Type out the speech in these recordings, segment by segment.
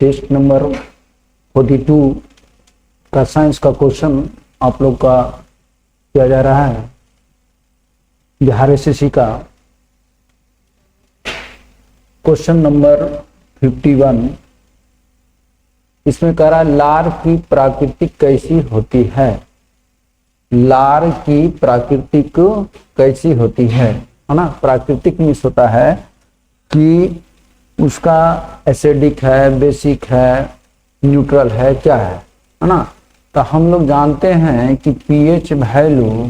Test number 42 का science का question आप लोग का किया जा रहा है। बिहार एसएससी का क्वेश्चन नंबर 51। इसमें कह रहा है लार की प्राकृतिक कैसी होती है। लार की प्राकृतिक कैसी होती है ना। प्राकृतिक मीन्स होता है कि उसका एसिडिक है, बेसिक है, न्यूट्रल है, क्या है ना। तो हम लोग जानते हैं कि पीएच वैल्यू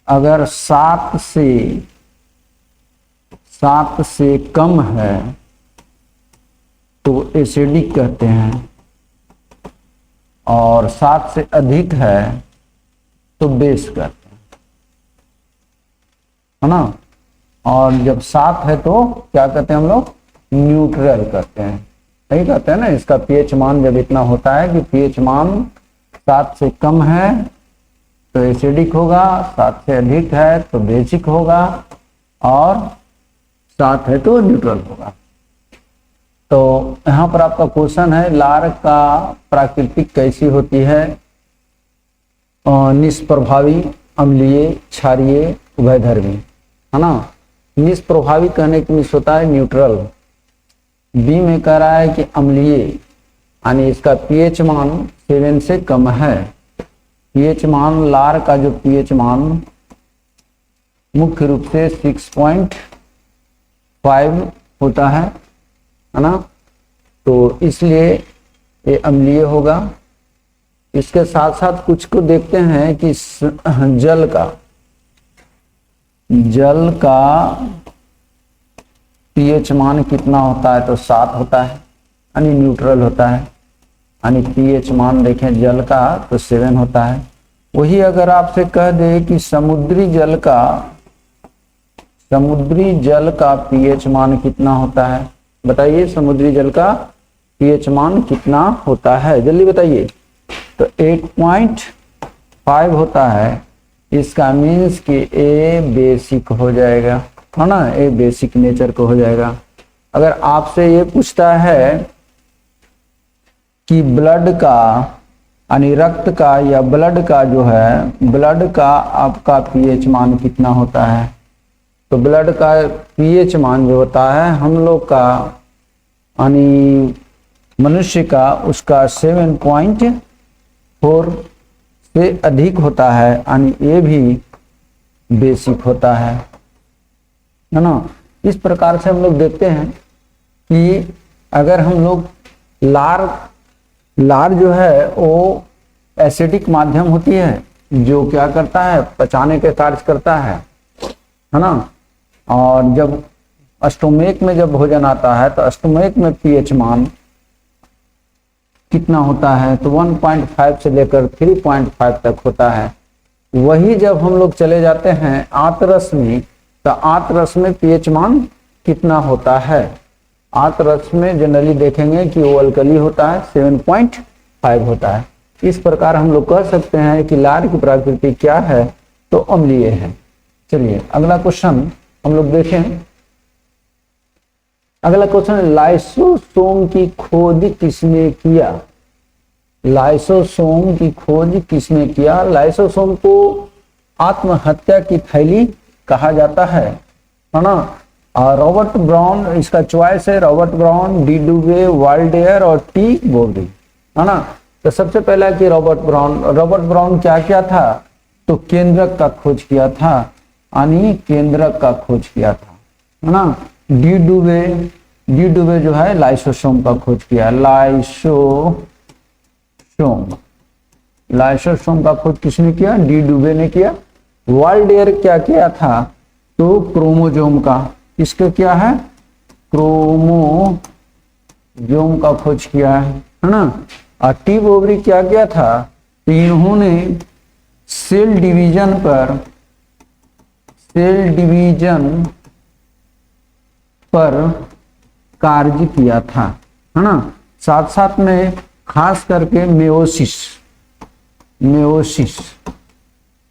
अगर 7 से कम है तो एसिडिक कहते हैं, और 7 से अधिक है तो बेस कहते हैं, है ना। और जब 7 है तो क्या कहते हैं हम लोग, न्यूट्रल कहते हैं, नहीं कहते हैं ना। इसका पीएच मान जब इतना होता है कि पीएच मान 7 से कम है तो एसिडिक होगा, 7 से अधिक है तो बेसिक होगा, और 7 है तो न्यूट्रल होगा। तो यहाँ पर आपका क्वेश्चन है लार का प्राकृतिक कैसी होती है। निष्प्रभावी, अम्लीय, क्षारीय, उभयधर्मी, है ना। निष्प्रभावी कहने की मीन्स होता है न्यूट्रल। बी में कह रहा है कि अम्लीय, यानी इसका पीएच मान 7 से कम है। पीएच मान, लार का जो पीएच मान मुख्य रूप से 6.5 होता है ना। तो इसलिए ये अम्लीय होगा। इसके साथ साथ कुछ को देखते हैं कि जल का पीएच मान कितना होता है, तो 7 होता है, यानी न्यूट्रल होता है। यानी पीएच मान देखें जल का तो 7 होता है। वही अगर आपसे कह दे कि समुद्री जल का पीएच मान कितना होता है, बताइए। समुद्री जल का पीएच मान कितना होता है, जल्दी बताइए। तो 8.5 होता है। इसका मीन्स कि ए बेसिक हो जाएगा, है ना। ए बेसिक नेचर को हो जाएगा। अगर आपसे ये पूछता है कि ब्लड का, यानी रक्त का या ब्लड का जो है, ब्लड का आपका पीएच मान कितना होता है, तो ब्लड का पीएच मान जो होता है हम लोग का, यानी मनुष्य का, उसका 7.4 से अधिक होता है, यानी ये भी बेसिक होता है ना। इस प्रकार से हम लोग देखते हैं कि अगर हम लोग लार जो है वो एसिडिक माध्यम होती है, जो क्या करता है, पचाने के कार्य करता है ना। और जब स्टोमेक में जब भोजन आता है तो स्टोमेक में पीएच मान कितना होता है, तो 1.5 से लेकर 3.5 तक होता है। वही जब हम लोग चले जाते हैं आंतरस में, तो आंतरस में पीएच मान कितना होता है। आंतरस में जनरली देखेंगे कि वो अल्कली होता है, 7.5 होता है। इस प्रकार हम लोग कह सकते हैं कि लार की प्रकृति क्या है, तो अम्लीय है। चलिए अगला क्वेश्चन हम लोग देखें। अगला क्वेश्चन, लाइसोसोम की खोज किसने किया। लाइसोसोम की खोज किसने किया। लाइसोसोम को आत्महत्या की थैली कहा जाता है ना। रॉबर्ट ब्राउन इसका चॉइस है, रॉबर्ट ब्राउन, डी डुवे, वाल्डेयर और टी बोबरी, है ना। तो सबसे पहला कि रॉबर्ट ब्राउन क्या क्या था, तो केंद्रक का खोज किया था, यानी केंद्रक का खोज किया था, है ना। डी डुवे जो है लाइसोसोम का खोज किया। लाइसोसोम का खोज किसने किया, डी डुवे ने किया। वाल्डेयर क्या किया था, तो क्रोमोजोम का, इसका क्या है, क्रोमोजोम का खोज किया है ना। और टी बोबरी क्या किया था, तो इन्होंने सेल डिवीजन पर कार्य किया था, है ना। साथ साथ में खास करके मेयोसिस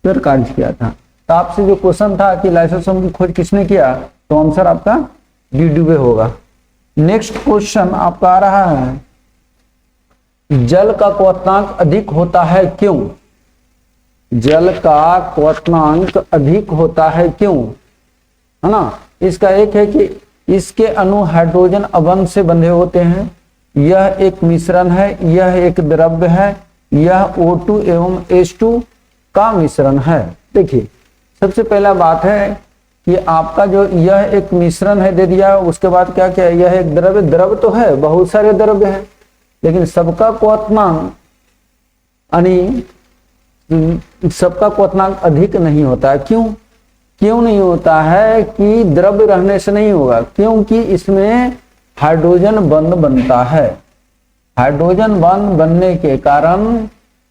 पर कार्य किया था। तो आपसे जो क्वेश्चन था कि लाइसोसोम की खोज किसने किया, तो आंसर आपका डी डुवे होगा, नेक्स्ट क्वेश्चन आपका आ रहा है, जल का क्वथनांक अधिक होता है क्यों? जल का क्वथनांक अधिक होता है क्यों, है ना? इसका एक है कि इसके अणु हाइड्रोजन अबंध से बंधे होते हैं, यह एक मिश्रण है, यह एक द्रव्य है, यह O2 एवं H2 का मिश्रण है। देखिए सबसे पहला बात है कि आपका जो यह एक मिश्रण है दे दिया, उसके बाद क्या क्या है, यह एक द्रव्य, द्रव्य तो है, बहुत सारे द्रव्य हैं, लेकिन सबका क्वथनांक सबका क्वथनांक अधिक नहीं होता है। क्यों नहीं होता है? कि द्रव्य रहने से नहीं होगा, क्योंकि इसमें हाइड्रोजन बंध बनता है। हाइड्रोजन बंध बनने के कारण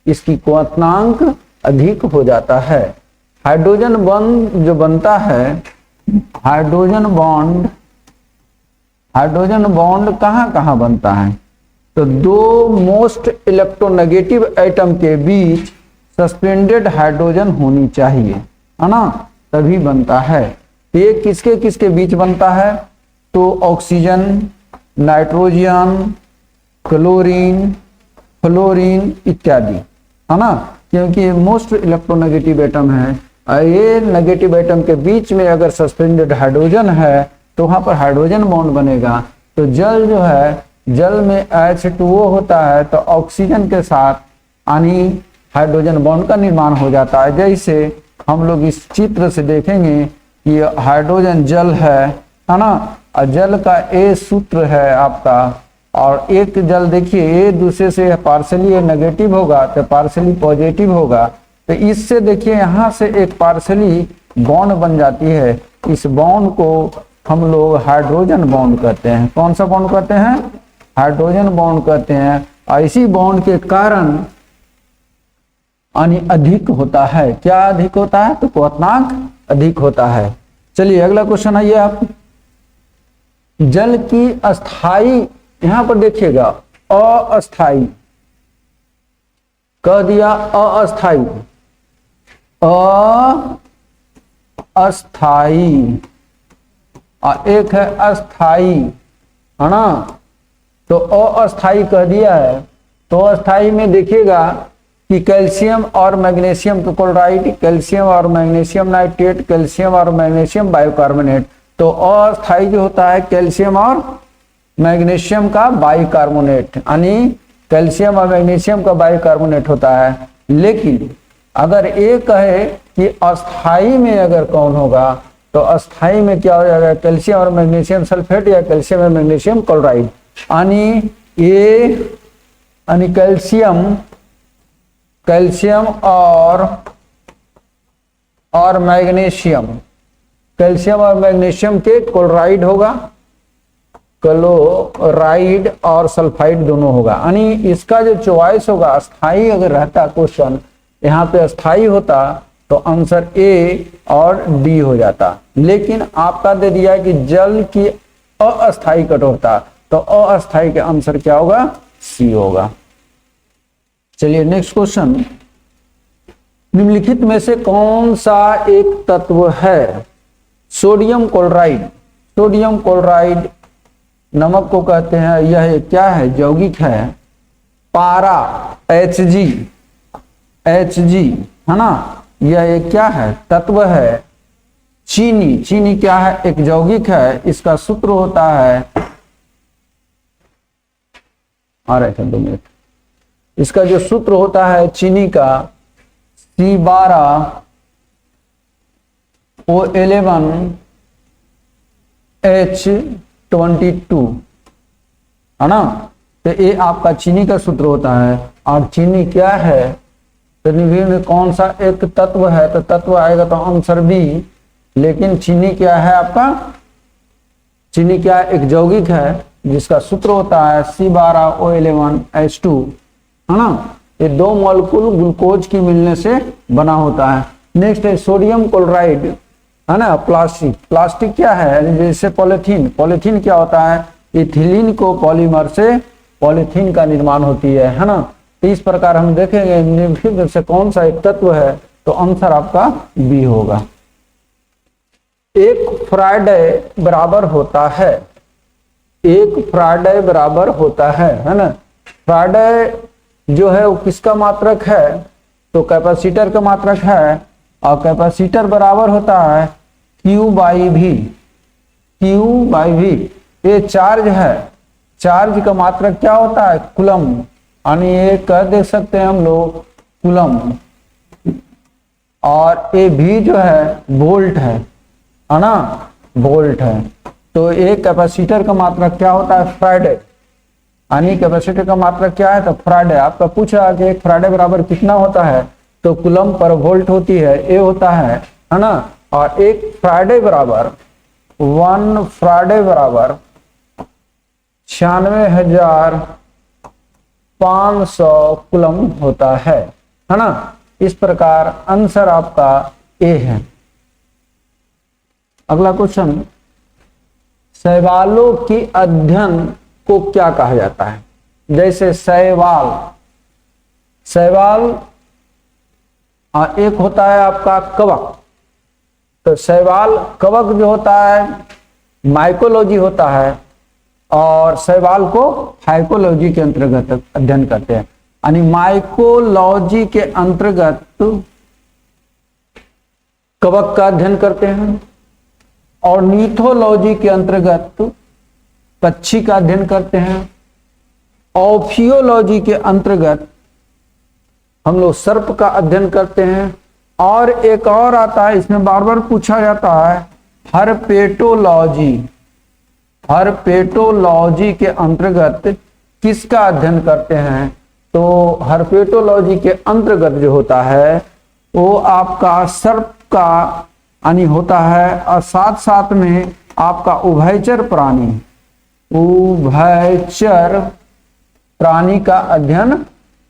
इसकी क्वथनांक अधिक हो जाता है। हाइड्रोजन बंध जो बनता है, हाइड्रोजन बॉन्ड कहाँ कहाँ बनता है? तो दो मोस्ट इलेक्ट्रोनेगेटिव एटम के बीच सस्पेंडेड हाइड्रोजन होनी चाहिए, है ना, तभी बनता है। ये किसके किसके बीच बनता है? तो ऑक्सीजन, नाइट्रोजन, क्लोरीन, फ्लोरीन इत्यादि, है ना, क्योंकि ये मोस्ट इलेक्ट्रोनेगेटिव एटम है। ये नेगेटिव एटम के बीच में अगर सस्पेंडेड हाइड्रोजन है तो वहां पर हाइड्रोजन बॉन्ड बनेगा। तो जल जो है, जल में H2O होता है तो ऑक्सीजन के साथ यानी हाइड्रोजन बॉन्ड का निर्माण हो जाता है। जैसे हम लोग इस चित्र से देखेंगे कि हाइड्रोजन जल है ना, और जल का A सूत्र है आपका, और एक जल देखिए ये दूसरे से पार्शली नेगेटिव होगा तो पार्शली पॉजिटिव होगा, तो इससे देखिए यहाँ से एक पार्शली बॉन्ड बन जाती है। इस बॉन्ड को हम लोग हाइड्रोजन बॉन्ड कहते हैं। कौन सा बॉन्ड कहते हैं? हाइड्रोजन बॉन्ड कहते हैं। और इसी बॉन्ड के कारण अधिक होता है। क्या अधिक होता है? तो क्वथनांक अधिक होता है। चलिए अगला क्वेश्चन आइए आप, जल की अस्थाई, यहां पर देखिएगा अस्थाई कह दिया, अस्थाई, अस्थाई और एक है अस्थाई, है ना। तो अस्थाई कह दिया है, तो अस्थाई में देखिएगा कि कैल्शियम और मैग्नीशियम क्लोराइड, कैल्शियम और मैग्नीशियम नाइट्रेट, कैल्शियम और मैग्नीशियम बाइकार्बोनेट। तो अस्थाई जो होता है कैल्शियम और मैग्नीशियम का बाइकार्बोनेट, यानी कैल्शियम और मैग्नीशियम का बाइकार्बोनेट होता है। लेकिन अगर ये कहे कि अस्थाई में अगर कौन होगा, तो अस्थाई में क्या हो जाएगा? कैल्शियम और मैग्नीशियम सल्फेट या कैल्शियम और मैग्नीशियम क्लोराइड, यानी ये कैल्शियम और मैग्नीशियम, कैल्शियम और मैग्नीशियम के क्लोराइड होगा, क्लोराइड और सल्फाइड दोनों होगा। यानी इसका जो चॉइस होगा, अस्थाई अगर रहता क्वेश्चन यहाँ पे अस्थाई होता तो आंसर ए और डी हो जाता। लेकिन आपका दे दिया कि जल की अस्थाई कठोरता, तो अस्थाई के आंसर क्या होगा? सी होगा। चलिए नेक्स्ट क्वेश्चन, निम्नलिखित में से कौन सा एक तत्व है? Sodium chloride. सोडियम क्लोराइड नमक को कहते हैं, यह क्या है? यौगिक है। पारा Hg, है ना, यह एक क्या है? तत्व है। चीनी, चीनी क्या है? एक यौगिक है। इसका सूत्र होता है, आ रहे थे 2 मिनट, इसका जो सूत्र होता है चीनी का C12O11H22, है ना। तो ये आपका चीनी का सूत्र होता है। और चीनी क्या है? तो निम्न में कौन सा एक तत्व है? तो तत्व आएगा तो आंसर बी। लेकिन चीनी क्या है आपका? चीनी क्या है? एक यौगिक है जिसका सूत्र होता है C12O11H2, है ना। ये 2 मॉलिक्यूल ग्लूकोज की मिलने से बना होता है। नेक्स्ट है सोडियम क्लोराइड, है ना। प्लास्टिक, प्लास्टिक क्या है? जैसे पॉलीथीन, पॉलीथीन क्या होता है? इथिलीन को पॉलीमर से पॉलीथीन का निर्माण होती है ना। तो इस प्रकार हम देखेंगे निम्नलिखित से कौन सा एक तत्व है, तो आंसर आपका बी होगा। एक फ्राइडे बराबर होता है, 1 फराडे बराबर होता है ना। फराडे जो है वो किसका मात्रक है, तो कैपेसिटर का मात्रक है, और कैपेसिटर बराबर होता है Q बाई भी। Q बाई भी ये चार्ज है, चार्ज का मात्रक क्या होता है, कूलम, यानी ये कह दे सकते हैं हम लोग कूलम। और ये भी जो है वोल्ट है ना, वोल्ट है। तो एक कैपेसिटर का मात्रक क्या होता है, फराडे, यानी कैपेसिटर का मात्रक क्या है, तो फराडे। आपका पूछा कि एक फराडे बराबर कितना होता है, तो कूलम पर वोल्ट होती है, ये होता है ना। और एक फराडे बराबर 1 फराडे बराबर 96,500 कूलम होता है ना। इस प्रकार आंसर आपका ए है। अगला क्वेश्चन, शैवालों के अध्ययन को क्या कहा जाता है। जैसे शैवाल, शैवाल एक होता है आपका कवक, तो शैवाल कवक जो होता है माइकोलॉजी होता है, और शैवाल को फाइकोलॉजी के अंतर्गत अध्ययन करते हैं। यानी माइकोलॉजी के अंतर्गत कवक का अध्ययन करते हैं, और नीथोलॉजी के अंतर्गत पक्षी का अध्ययन करते हैं, ऑफियोलॉजी के अंतर्गत हम लोग सर्प का अध्ययन करते हैं, और एक और आता है, इसमें बार बार पूछा जाता है, हर्पेटोलॉजी। हर्पेटोलॉजी के अंतर्गत किसका अध्ययन करते हैं, तो हर्पेटोलॉजी के अंतर्गत जो होता है वो आपका सर्प का यानी होता है, और साथ साथ में आपका उभयचर प्राणी, उभयचर प्राणी का अध्ययन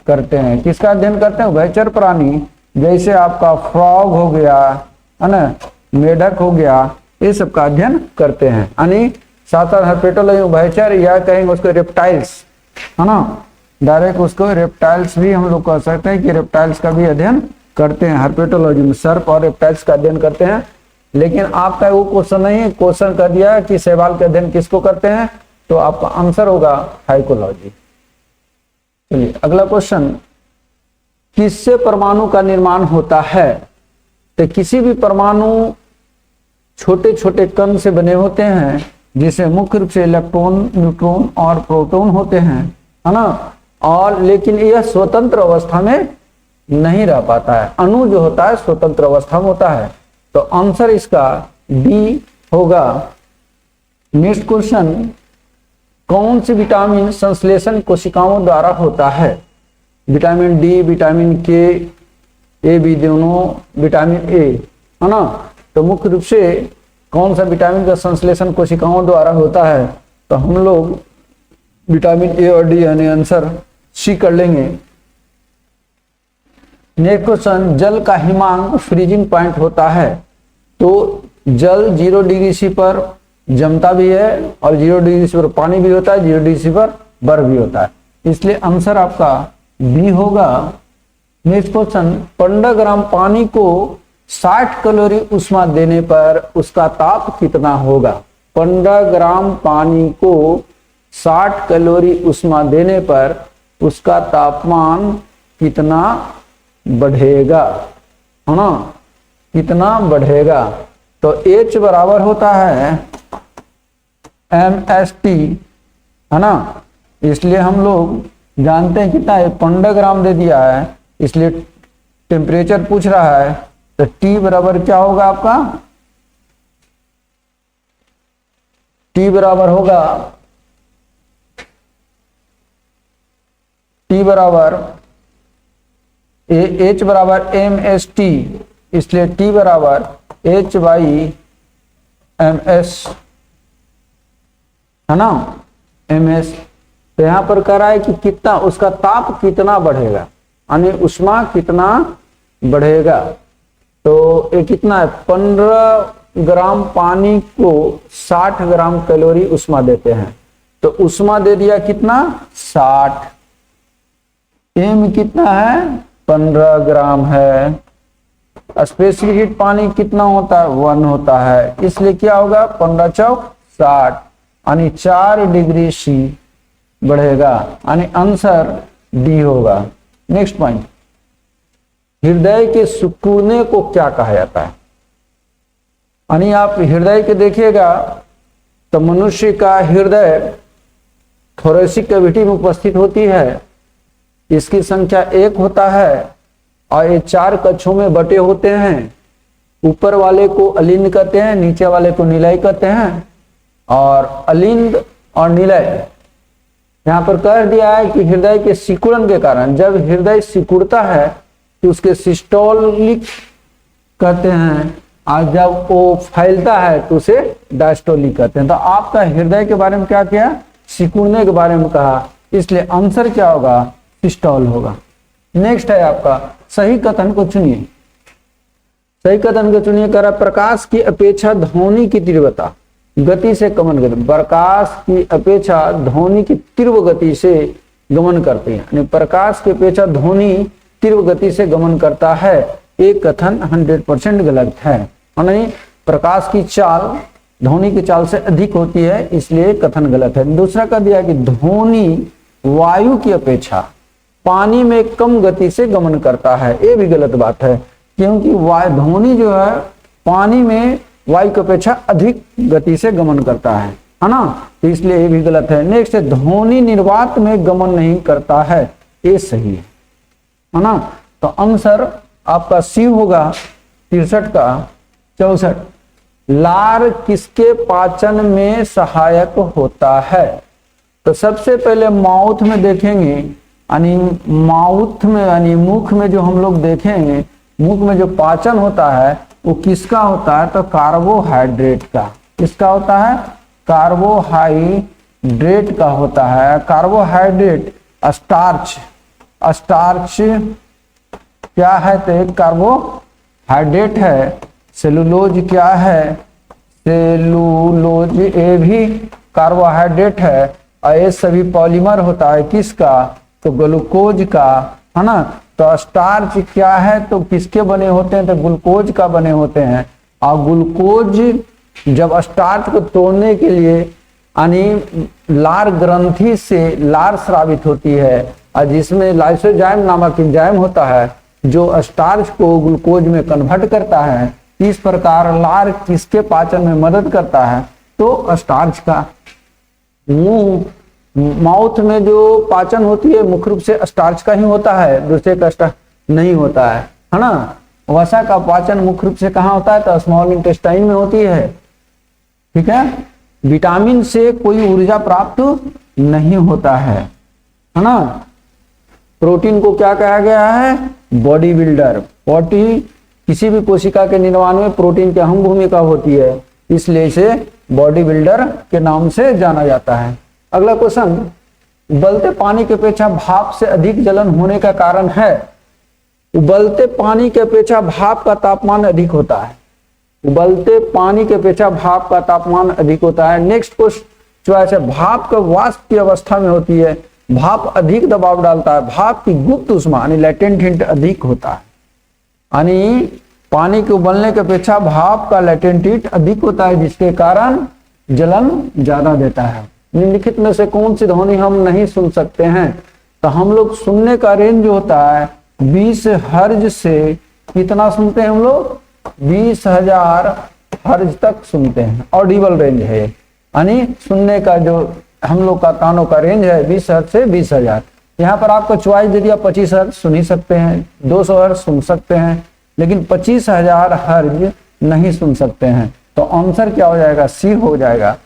करते हैं। किसका अध्ययन करते हैं, उभयचर प्राणी। जैसे आपका फ्रॉग हो गया है ना, मेढक हो गया, ये सब का अध्ययन करते हैं। यानी साथ साथ हर्पेटोलॉजी उभयचर, या कहेंगे उसको रेप्टाइल्स, है ना, डायरेक्ट उसको रेप्टाइल्स भी हम लोग कह सकते हैं कि रेप्टाइल्स का भी अध्ययन करते हैं। हर्पेटोलॉजी में सर्प और रेप्टाइल्स का अध्ययन करते हैं। लेकिन आपका वो क्वेश्चन नहीं, क्वेश्चन कर दिया कि शैवाल का अध्ययन किसको करते हैं, तो आपका आंसर होगा फाइकोलॉजी। चलिए अगला क्वेश्चन, किससे परमाणु का निर्माण होता है। तो किसी भी परमाणु छोटे छोटे कण से बने होते हैं, जिसे मुख्य रूप से इलेक्ट्रॉन, न्यूट्रॉन और प्रोटॉन होते हैं, है ना। और लेकिन यह स्वतंत्र अवस्था में नहीं रह पाता है। अणु जो होता है स्वतंत्र अवस्था में होता है, तो आंसर इसका डी होगा। नेक्स्ट क्वेश्चन, कौन सी विटामिन संश्लेषण कोशिकाओं द्वारा होता है। विटामिन डी, विटामिन के, ए बी दोनों, विटामिन ए, है ना। तो मुख्य रूप से कौन सा विटामिन का संश्लेषण कोशिकाओं द्वारा होता है, तो हम लोग विटामिन ए और डी यानी आंसर सी कर लेंगे। नेक्स्ट क्वेश्चन, जल का हिमांक फ्रीजिंग पॉइंट होता है। तो जल 0 डिग्री सी पर जमता भी है, और 0 डिग्री सी पर पानी भी होता है, 0 डिग्री सी पर बर्फ भी होता है, इसलिए आंसर आपका बी होगा। नेक्स्ट क्वेश्चन, 15 ग्राम पानी को 60 कैलोरी उष्मा देने पर उसका ताप कितना होगा। 15 ग्राम पानी को 60 कैलोरी उष्मा देने पर उसका तापमान कितना बढ़ेगा, है ना, कितना बढ़ेगा। तो H बराबर होता है MST, है ना। इसलिए हम लोग जानते हैं कितना है, 15 ग्राम दे दिया है, इसलिए टेम्परेचर पूछ रहा है, तो T बराबर क्या होगा आपका, T बराबर होगा, T बराबर H बराबर MST, इसलिए T बराबर H बाई MS, है ना, MS। तो यहां पर कह रहा है कि कितना उसका ताप कितना बढ़ेगा, यानी उष्मा कितना बढ़ेगा। तो ये कितना है, 15 ग्राम पानी को 60 ग्राम कैलोरी उष्मा देते हैं, तो उष्मा दे दिया कितना 60, M कितना है 15 ग्राम है, स्पेसिफिक हीट पानी कितना होता है 1 होता है, इसलिए क्या होगा 15 चौक 60, यानी 4 डिग्री सी बढ़ेगा, यानी आंसर डी होगा। नेक्स्ट पॉइंट, हृदय के सिकुड़ने को क्या कहा जाता है? यानी आप हृदय के देखिएगा तो मनुष्य का हृदय थोरेसिक कैविटी में उपस्थित होती है, इसकी संख्या 1 होता है और ये 4 कक्षों में बटे होते हैं। ऊपर वाले को अलिंद कहते हैं, नीचे वाले को निलय कहते हैं। और अलिंद और निलय यहाँ पर कह दिया है कि हृदय के सिकुड़न के कारण, जब हृदय सिकुड़ता है तो उसके सिस्टोलिक कहते हैं, और जब वो फैलता है तो उसे डायस्टोलिक कहते हैं। तो आपका हृदय के बारे में क्या किया? सिकुड़ने के बारे में कहा, इसलिए आंसर क्या होगा? सिस्टोल होगा। नेक्स्ट है आपका, सही कथन को चुनिए। सही कथन को चुनिए, कह रहा प्रकाश की अपेक्षा ध्वनि की तीव्रता गति से गमन करती है। प्रकाश की अपेक्षा ध्वनि की तीव्र गति से गमन करती है, यानी प्रकाश की अपेक्षा ध्वनि तीव्र गति से गमन करता है। एक कथन 100% गलत है, यानी प्रकाश की चाल ध्वनि की चाल से अधिक होती है, इसलिए कथन गलत है। दूसरा कह दिया कि ध्वनि वायु की अपेक्षा पानी में कम गति से गमन करता है, ये भी गलत बात है, क्योंकि ध्वनि जो है पानी में वायु की अपेक्षा अधिक गति से गमन करता है ना, तो इसलिए ये भी गलत है। नेक्स्ट, ध्वनि निर्वात में गमन नहीं करता है, ये सही है ना। तो आंसर आपका सी होगा 63 का 64। लार किसके पाचन में सहायक होता है? तो सबसे पहले माउथ में देखेंगे, यानी माउथ में यानी मुख में जो हम लोग देखेंगे, मुख में जो पाचन होता है वो किसका होता है? तो कार्बोहाइड्रेट का। किसका होता है? कार्बोहाइड्रेट का होता है। कार्बोहाइड्रेट स्टार्च, स्टार्च क्या है? तो एक कार्बोहाइड्रेट है। सेलुलोज क्या है? सेलुलोज ये भी कार्बोहाइड्रेट है, और ये सभी पॉलीमर होता है किसका? तो ग्लूकोज का, है ना। तो स्टार्च क्या है? तो किसके बने होते हैं? तो ग्लूकोज का बने होते हैं। और ग्लूकोज जब स्टार्च को तोड़ने के लिए यानी लार ग्रंथि से लार स्रावित होती है, और जिसमें लाइसोजाइम नामक एंजाइम होता है जो स्टार्च को ग्लूकोज में कन्वर्ट करता है। इस प्रकार लार किसके पाचन में मदद करता है? तो स्टार्च का। मुंह माउथ में जो पाचन होती है मुख्य रूप से स्टार्च का ही होता है, दूसरे का स्टार्च नहीं होता है ना। वसा का पाचन मुख्य रूप से कहाँ होता है? तो स्मॉल इंटेस्टाइन में होती है, ठीक है। विटामिन से कोई ऊर्जा प्राप्त नहीं होता है ना। प्रोटीन को क्या कहा गया है? Body builder. प्रोटीन किसी भी कोशिका के निर्माण में प्रोटीन की अहम भूमिका होती है, इसलिए इसे बॉडी बिल्डर के नाम से जाना जाता है। अगला क्वेश्चन, उबलते पानी की अपेक्षा भाप से अधिक जलन होने का कारण है? उबलते पानी की अपेक्षा भाप का तापमान अधिक होता है। उबलते पानी की अपेक्षा भाप का तापमान अधिक होता है। नेक्स्ट क्वेश्चन चॉइस है, भाप का वाष्प की अवस्था में होती है, भाप अधिक दबाव डालता है, भाप की गुप्त ऊष्मा यानी लेटेंट हीट अधिक होता है। यानी पानी के उबलने की अपेक्षा भाप का लेटेंट हीट अधिक होता है, जिसके कारण जलन ज्यादा देता है। निम्नलिखित में से कौन सी ध्वनि हम नहीं सुन सकते हैं? तो हम लोग सुनने का रेंज जो होता है 20 हर्ज से कितना सुनते हैं हम लोग? 20,000 हर्ज तक सुनते हैं। ऑडिबल रेंज है, यानी सुनने का जो हम लोग का कानों का रेंज है 20 हर्ज से 20,000। यहाँ पर आपको चॉइस दे दिया 25 हर्ज सुन ही सकते हैं, 200 हर्ज सुन सकते हैं, लेकिन 25,000 हर्ज नहीं सुन सकते हैं। तो आंसर क्या हो जाएगा? सी हो जाएगा।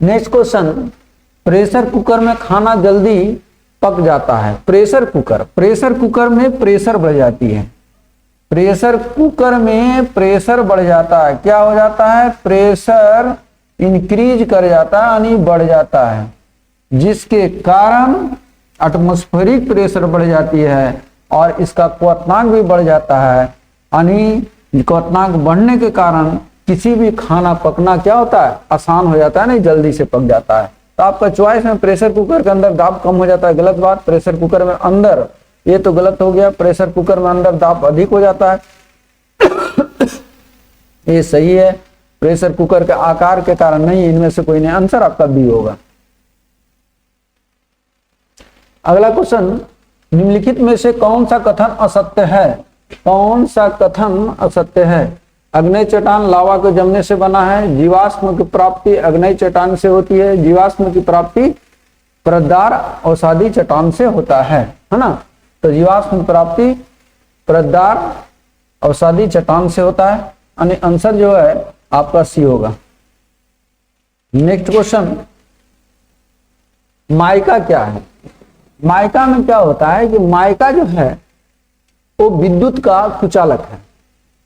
नेक्स्ट क्वेश्चन, प्रेशर कुकर में खाना जल्दी पक जाता है। प्रेशर कुकर में प्रेशर बढ़ जाती है। प्रेशर कुकर में प्रेशर बढ़ जाता है। क्या हो जाता है? प्रेशर इंक्रीज कर जाता है यानी बढ़ जाता है, जिसके कारण एटमॉस्फेरिक प्रेशर बढ़ जाती है और इसका क्वथनांक भी बढ़ जाता है। यानी क्वथनांक बढ़ने के कारण किसी भी खाना पकना क्या होता है? आसान हो जाता है, नहीं जल्दी से पक जाता है। तो आपका चॉइस में प्रेशर कुकर के अंदर दाब कम हो जाता है, गलत बात। प्रेशर कुकर में अंदर, ये तो गलत हो गया, प्रेशर कुकर में अंदर दाब अधिक हो जाता है, ये सही है। प्रेशर कुकर के आकार के कारण नहीं, इनमें से कोई नहीं, आंसर आपका बी होगा। अगला क्वेश्चन, निम्नलिखित में से कौन सा कथन असत्य है? कौन सा कथन असत्य है? अग्नि चट्टान लावा के जमने से बना है, जीवाश्म की प्राप्ति अग्नि चट्टान से होती है, जीवाश्म की प्राप्ति परतदार अवसादी चट्टान से होता है ना? तो जीवाश्म प्राप्ति परतदार अवसादी चट्टान से होता है, यानी आंसर जो है आपका सी होगा। नेक्स्ट क्वेश्चन, माइका क्या है? माइका में क्या होता है कि माइका जो है वो विद्युत का कुचालक है।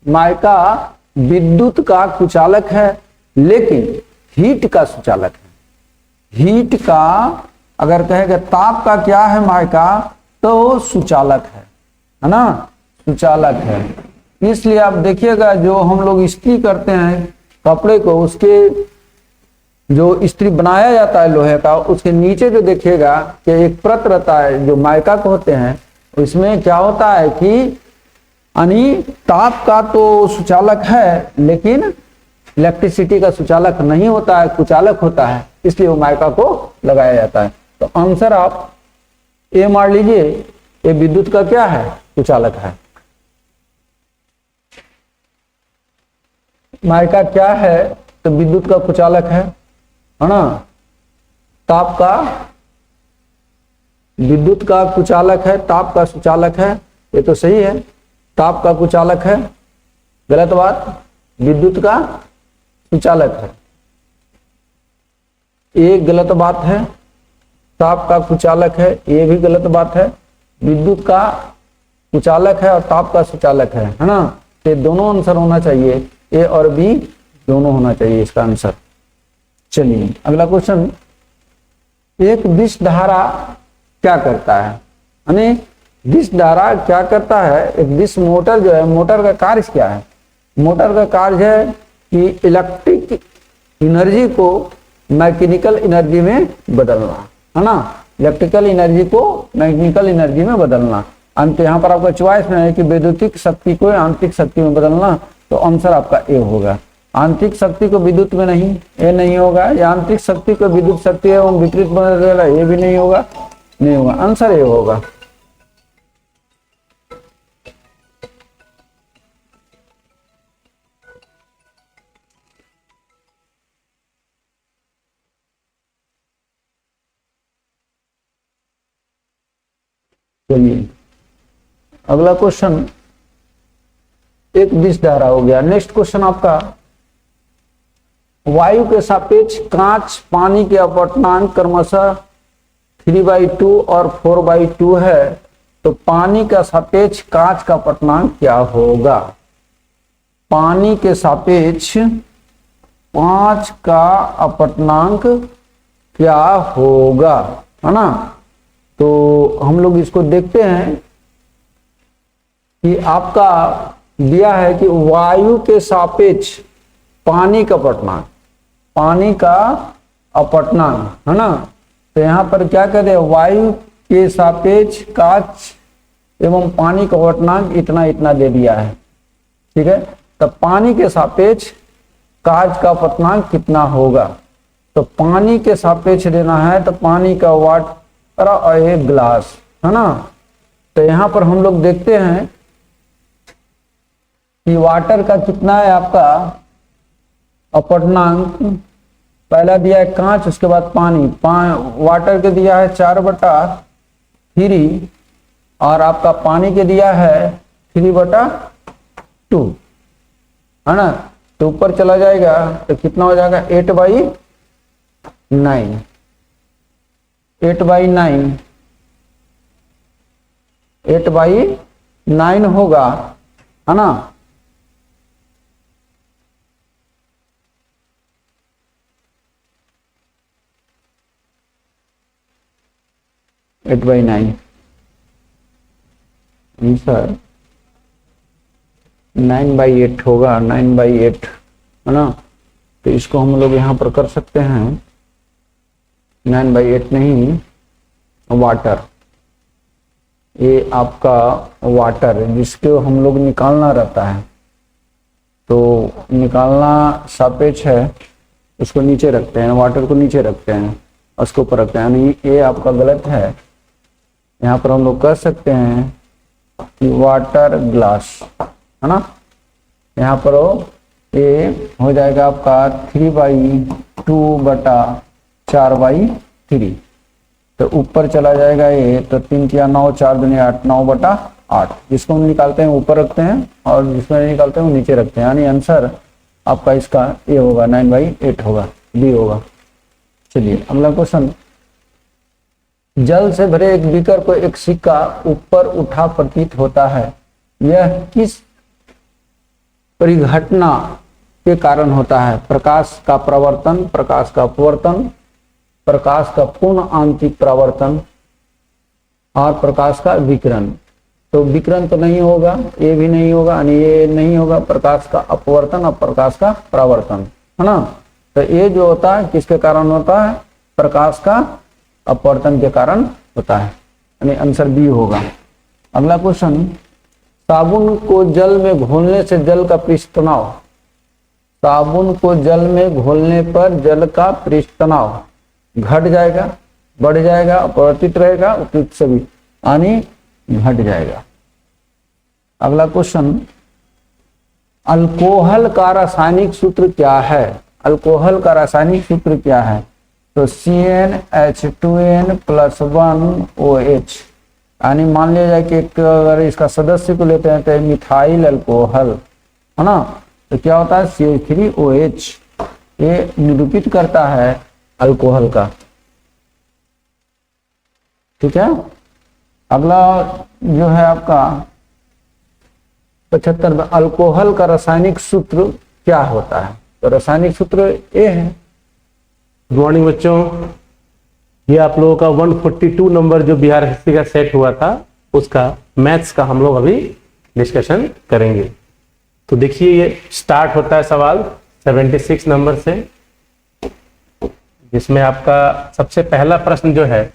माइका विद्युत का कुचालक है, लेकिन हीट का सुचालक है। हीट का अगर कहेगा ताप का क्या है माइका, तो सुचालक है ना? सुचालक है। इसलिए आप देखिएगा जो हम लोग इस्त्री करते हैं कपड़े को, उसके जो इस्त्री बनाया जाता है लोहे का, उसके नीचे जो देखिएगा कि एक परत रहता है जो माइका को होते हैं, इसमें क्या होता है कि यानी ताप का तो सुचालक है, लेकिन इलेक्ट्रिसिटी का सुचालक नहीं होता है, कुचालक होता है, इसलिए वो माइका को लगाया जाता है। तो आंसर आप ए मार लीजिए, ये विद्युत का क्या है? कुचालक है। माइका क्या है? तो विद्युत का कुचालक है ना? ताप का, विद्युत का कुचालक है, ताप का सुचालक है, ये तो सही है। ताप का कुचालक है, गलत बात, विद्युत का सुचालक है, ये गलत बात है। ताप का कुचालक है, ये भी गलत बात है। विद्युत का कुचालक है और ताप का सुचालक है ना? तो दोनों आंसर होना चाहिए, ए और बी दोनों होना चाहिए इसका आंसर। चलिए अगला क्वेश्चन, एक विद्युत धारा क्या करता है? यानी विद्युत धारा क्या करता है? एक विद्युत मोटर जो है, मोटर का कार्य क्या है? मोटर का कार्य है कि इलेक्ट्रिक एनर्जी को मैकेनिकल एनर्जी में बदलना, है ना? इलेक्ट्रिकल एनर्जी को मैकेनिकल एनर्जी में बदलना। अंत यहाँ पर आपका चॉइस में है कि वैद्युतिक शक्ति को आंतरिक शक्ति में बदलना, तो आंसर आपका ए होगा। आंतरिक शक्ति को विद्युत में नहीं, ये नहीं होगा। या आंतरिक शक्ति को विद्युत शक्ति एवं विपरीत बदलेगा, ये भी नहीं होगा, नहीं होगा, आंसर ये होगा। चलिए अगला क्वेश्चन, एक विद्युत धारा हो गया। नेक्स्ट क्वेश्चन आपका, वायु के सापेक्ष कांच पानी के अपवर्तनांक क्रमशः 3/2 और 4/2 है, तो पानी का सापेक्ष कांच का अपवर्तनांक क्या होगा? पानी के सापेक्ष कांच का अपवर्तनांक क्या होगा, है ना? तो हम लोग इसको देखते हैं कि आपका दिया है कि वायु के सापेक्ष पानी का अपवर्तनांक, पानी का अपवर्तनांक, है ना? तो यहाँ पर क्या कहते हैं, वायु के सापेक्ष कांच एवं पानी का अपवर्तनांक इतना इतना दे दिया है, ठीक है? तो पानी के सापेक्ष कांच का अपवर्तनांक कितना होगा? तो पानी के सापेक्ष देना है, तो पानी का वाटर और एक ग्लास, है ना? तो यहाँ पर हम लोग देखते हैं कि वाटर का कितना है आपका अपवर्तनांक। पहला दिया है कांच, उसके बाद पानी, वाटर के दिया है 4/3 और आपका पानी के दिया है 3/2, है ना? तो ऊपर चला जाएगा तो कितना हो जाएगा 8/9, 8/9, 8/9 होगा, है ना? एट बाई नाइन आंसर 9/8 होगा, 9/8, है ना? तो इसको हम लोग यहाँ पर कर सकते हैं 9/8 नहीं, वाटर, ये आपका वाटर जिसको हम लोग निकालना रहता है, तो निकालना सापेक्ष है, उसको नीचे रखते हैं, वाटर को नीचे रखते हैं, उसको ऊपर रखते हैं, यानी ये आपका गलत है। यहाँ पर हम लोग कर सकते हैं कि वाटर ग्लास, है ना, यहाँ पर ये हो जाएगा आपका 3/2/4/3, तो ऊपर चला जाएगा ये, तो 3 या 9, 4 दूनी 8, 9/8, जिसको हम निकालते हैं ऊपर रखते हैं और जिसमें नहीं निकालते हैं वो नीचे रखते हैं, यानी आंसर आपका इसका ये होगा 9/8 होगा, बी होगा। चलिए अगला क्वेश्चन, जल से भरे एक बीकर को एक सिक्का ऊपर उठा प्रतीत होता है, यह किस परिघटना के कारण होता है? प्रकाश का प्रवर्तन, प्रकाश का अपवर्तन, प्रकाश का पूर्ण आंतरिक परावर्तन और प्रकाश का विकिरण। तो विकिरण तो नहीं होगा, ये भी नहीं होगा, यानी ये नहीं होगा, प्रकाश का अपवर्तन और प्रकाश का परावर्तन, है ना। तो ये जो होता है किसके कारण होता है? प्रकाश का अपवर्तन के कारण होता है, यानी आंसर बी होगा। अगला क्वेश्चन, साबुन को जल में घोलने से जल का पृष्ठ तनाव, साबुन को जल में घोलने पर जल का पृष्ठ तनाव घट जाएगा, बढ़ जाएगा, अपवर्तित रहेगा, उपयुक्त सभी, यानी घट जाएगा। अगला क्वेश्चन, अल्कोहल का रासायनिक सूत्र क्या है? अल्कोहल का रासायनिक सूत्र क्या है? तो CnH2n+1OH, यानी मान लिया जाए कि एक अगर इसका सदस्य को लेते हैं तो मिथाइल अल्कोहल, है ना, तो क्या होता है CH3OH, ये निरूपित करता है अल्कोहल का। ठीक है। अगला जो है आपका 75 में, अल्कोहल का रासायनिक सूत्र क्या होता है? तो रासायनिक सूत्र ये है। गुड मॉर्निंग बच्चों, ये आप लोगों का 142 नंबर जो बिहार हिस्ट्री का सेट हुआ था उसका मैथ्स का हम लोग अभी डिस्कशन करेंगे। तो देखिए ये स्टार्ट होता है सवाल 76 नंबर से, जिसमें आपका सबसे पहला प्रश्न जो है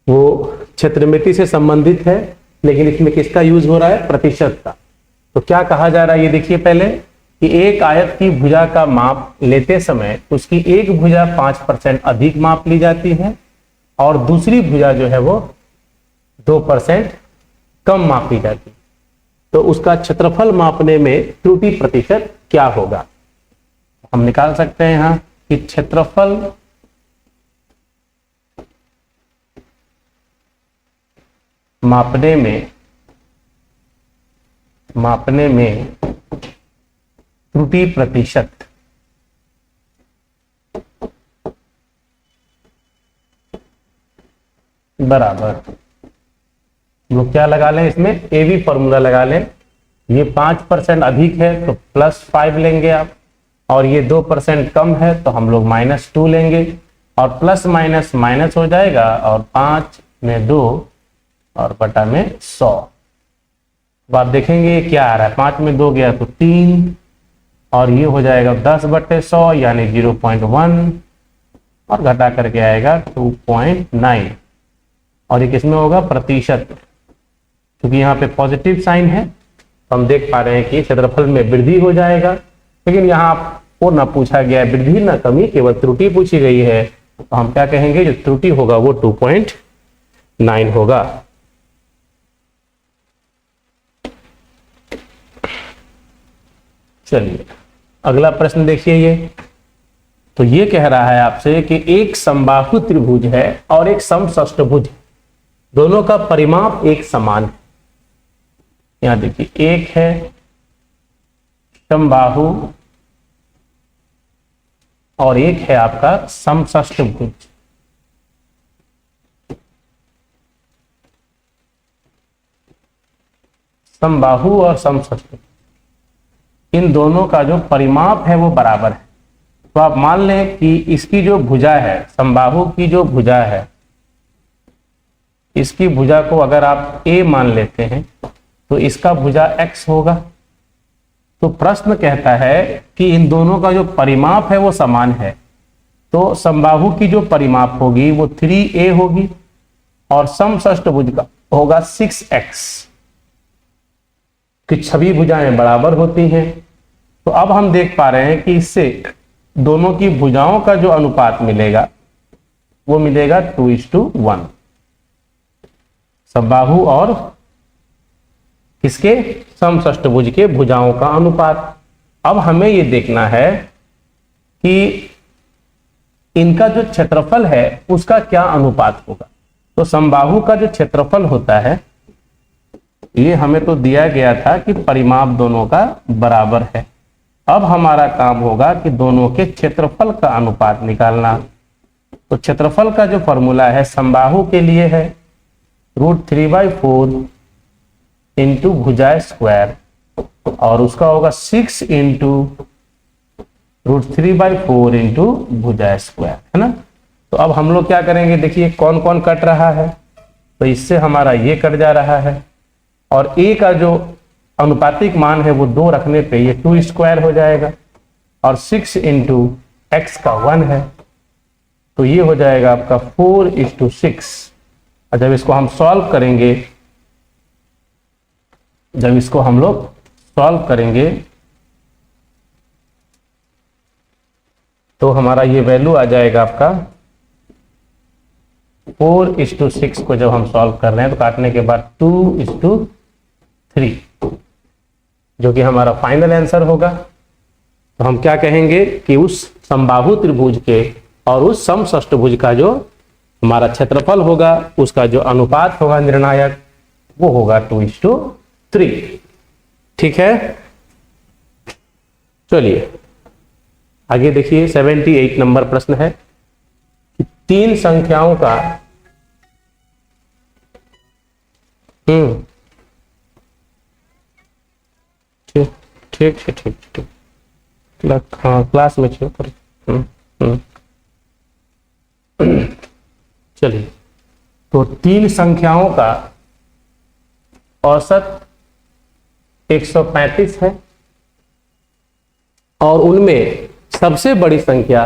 वो क्षेत्रमिति से संबंधित है, लेकिन इसमें किसका यूज हो रहा है? प्रतिशत का। तो क्या कहा जा रहा है ये देखिए पहले, कि एक आयत की भुजा का माप लेते समय उसकी एक भुजा 5% अधिक माप ली जाती है और दूसरी भुजा जो है वो 2% कम माप ली जाती है। तो उसका क्षेत्रफल मापने में त्रुटि प्रतिशत क्या होगा? हम निकाल सकते हैं यहां कि क्षेत्रफल मापने में त्रुटि प्रतिशत बराबर, लोग क्या लगा लें इसमें, ए भी फॉर्मूला लगा लें। ये 5% अधिक है तो +5 लेंगे आप, और ये 2% कम है तो हम लोग -2 लेंगे, और प्लस माइनस माइनस हो जाएगा, और 5 में 2 और बटा में 100। अब आप देखेंगे क्या आ रहा है, 5 में 2 गया तो 3, और ये हो जाएगा 10/100 यानी 0.1, और घटा करके आएगा 2.9, और ये किसमें होगा? प्रतिशत। क्योंकि यहाँ पे पॉजिटिव साइन है तो हम देख पा रहे हैं कि क्षेत्रफल में वृद्धि हो जाएगा, लेकिन यहाँ आपको ना पूछा गया है वृद्धि ना कमी, केवल त्रुटि पूछी गई है। तो हम क्या कहेंगे, जो त्रुटि होगा वो 2.9 होगा। चलिए अगला प्रश्न देखिए ये, तो ये कह रहा है आपसे कि एक समबाहु त्रिभुज है और एक समषष्ठभुज है, दोनों का परिमाप एक समान है। यहां देखिए, एक है समबाहु और एक है आपका समषष्ठभुज। समबाहु और समषष्ठभुज, इन दोनों का जो परिमाप है वो बराबर है। तो आप मान लें कि इसकी जो भुजा है, समबाहु की जो भुजा है, इसकी भुजा को अगर आप a मान लेते हैं तो इसका भुजा x होगा। तो प्रश्न कहता है कि इन दोनों का जो परिमाप है वो समान है, तो समबाहु की जो परिमाप होगी वो 3a होगी और समषष्ठभुज का होगा 6x, कि सभी भुजाएं बराबर होती हैं। तो अब हम देख पा रहे हैं कि इससे दोनों की भुजाओं का जो अनुपात मिलेगा वो मिलेगा 2:1, समबाहु और किसके, समषष्ठभुज के भुजाओं का अनुपात। अब हमें ये देखना है कि इनका जो क्षेत्रफल है उसका क्या अनुपात होगा। तो समबाहु का जो क्षेत्रफल होता है, ये हमें तो दिया गया था कि परिमाप दोनों का बराबर है। अब हमारा काम होगा कि दोनों के क्षेत्रफल का अनुपात निकालना। तो क्षेत्रफल का जो फॉर्मूला है समबाहु के लिए है √3/4 इंटू भुजा स्क्वायर, और उसका होगा 6 इंटू √3/4 इंटू भुजा स्क्वायर, है ना। तो अब हम लोग क्या करेंगे, देखिए कौन कौन कट रहा है। तो इससे हमारा ये कट जा रहा है, और ए का जो अनुपातिक मान है वो 2 रखने पे ये 2² हो जाएगा, और 6 इंटू एक्स का 1 है, तो ये हो जाएगा आपका 4:6। और जब इसको हम सॉल्व करेंगे, जब इसको हम लोग सॉल्व करेंगे तो हमारा ये वैल्यू आ जाएगा आपका 4:6 को जब हम सॉल्व कर रहे हैं तो काटने के बाद 2:3, जो कि हमारा फाइनल आंसर होगा। तो हम क्या कहेंगे कि उस समबाहु त्रिभुज के और उस समषष्ठभुज का जो हमारा क्षेत्रफल होगा उसका जो अनुपात होगा निर्णायक, वो होगा 2:3। ठीक है, चलिए आगे देखिए 78 नंबर प्रश्न है कि 3 संख्याओं का ठीक हाँ क्लास में चलिए, तो 3 संख्याओं का औसत 135 है और उनमें सबसे बड़ी संख्या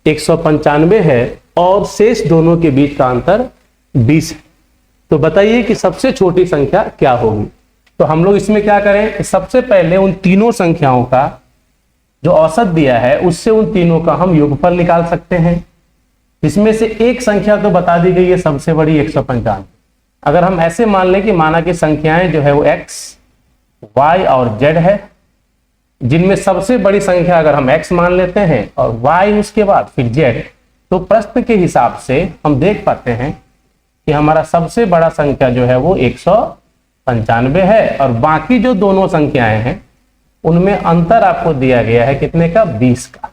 195 है और शेष दोनों के बीच का अंतर 20 है। तो बताइए कि सबसे छोटी संख्या क्या होगी। तो हम लोग इसमें क्या करें, सबसे पहले उन तीनों संख्याओं का जो औसत दिया है उससे उन तीनों का हम योगफल निकाल सकते हैं। इसमें से एक संख्या तो बता दी गई है सबसे बड़ी 195। अगर हम ऐसे मान लें कि माना कि संख्याएं जो है वो x, y और z है, जिनमें सबसे बड़ी संख्या अगर हम x मान लेते हैं और y उसके बाद फिर z, तो प्रश्न के हिसाब से हम देख पाते हैं कि हमारा सबसे बड़ा संख्या जो है वो 195 है और बाकी जो दोनों संख्याएं हैं उनमें अंतर आपको दिया गया है कितने का, 20 का।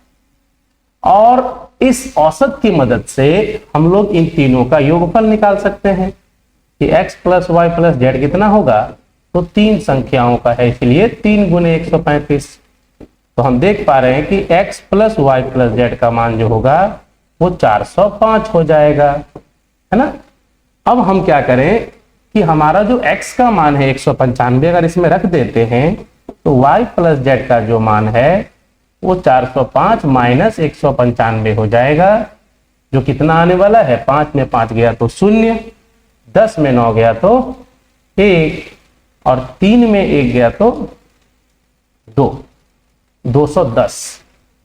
और इस औसत की मदद से हम लोग इन तीनों का योगफल निकाल सकते हैं कि x + y + z कितना होगा, तो 3 संख्याओं का है, इसलिए 3 × 135। तो हम देख पा रहे हैं कि x + y + z का मान जो होगा वो 405 हो जाएगा, है ना। अब हम क्या करें कि हमारा जो x का मान है 195 अगर इसमें रख देते हैं तो y + z का जो मान है वो 405 - 195 हो जाएगा, जो कितना आने वाला है, 5 में 5 गया तो 0, 10 में 9 गया तो 1 और 3 में 1 गया तो 2, 210।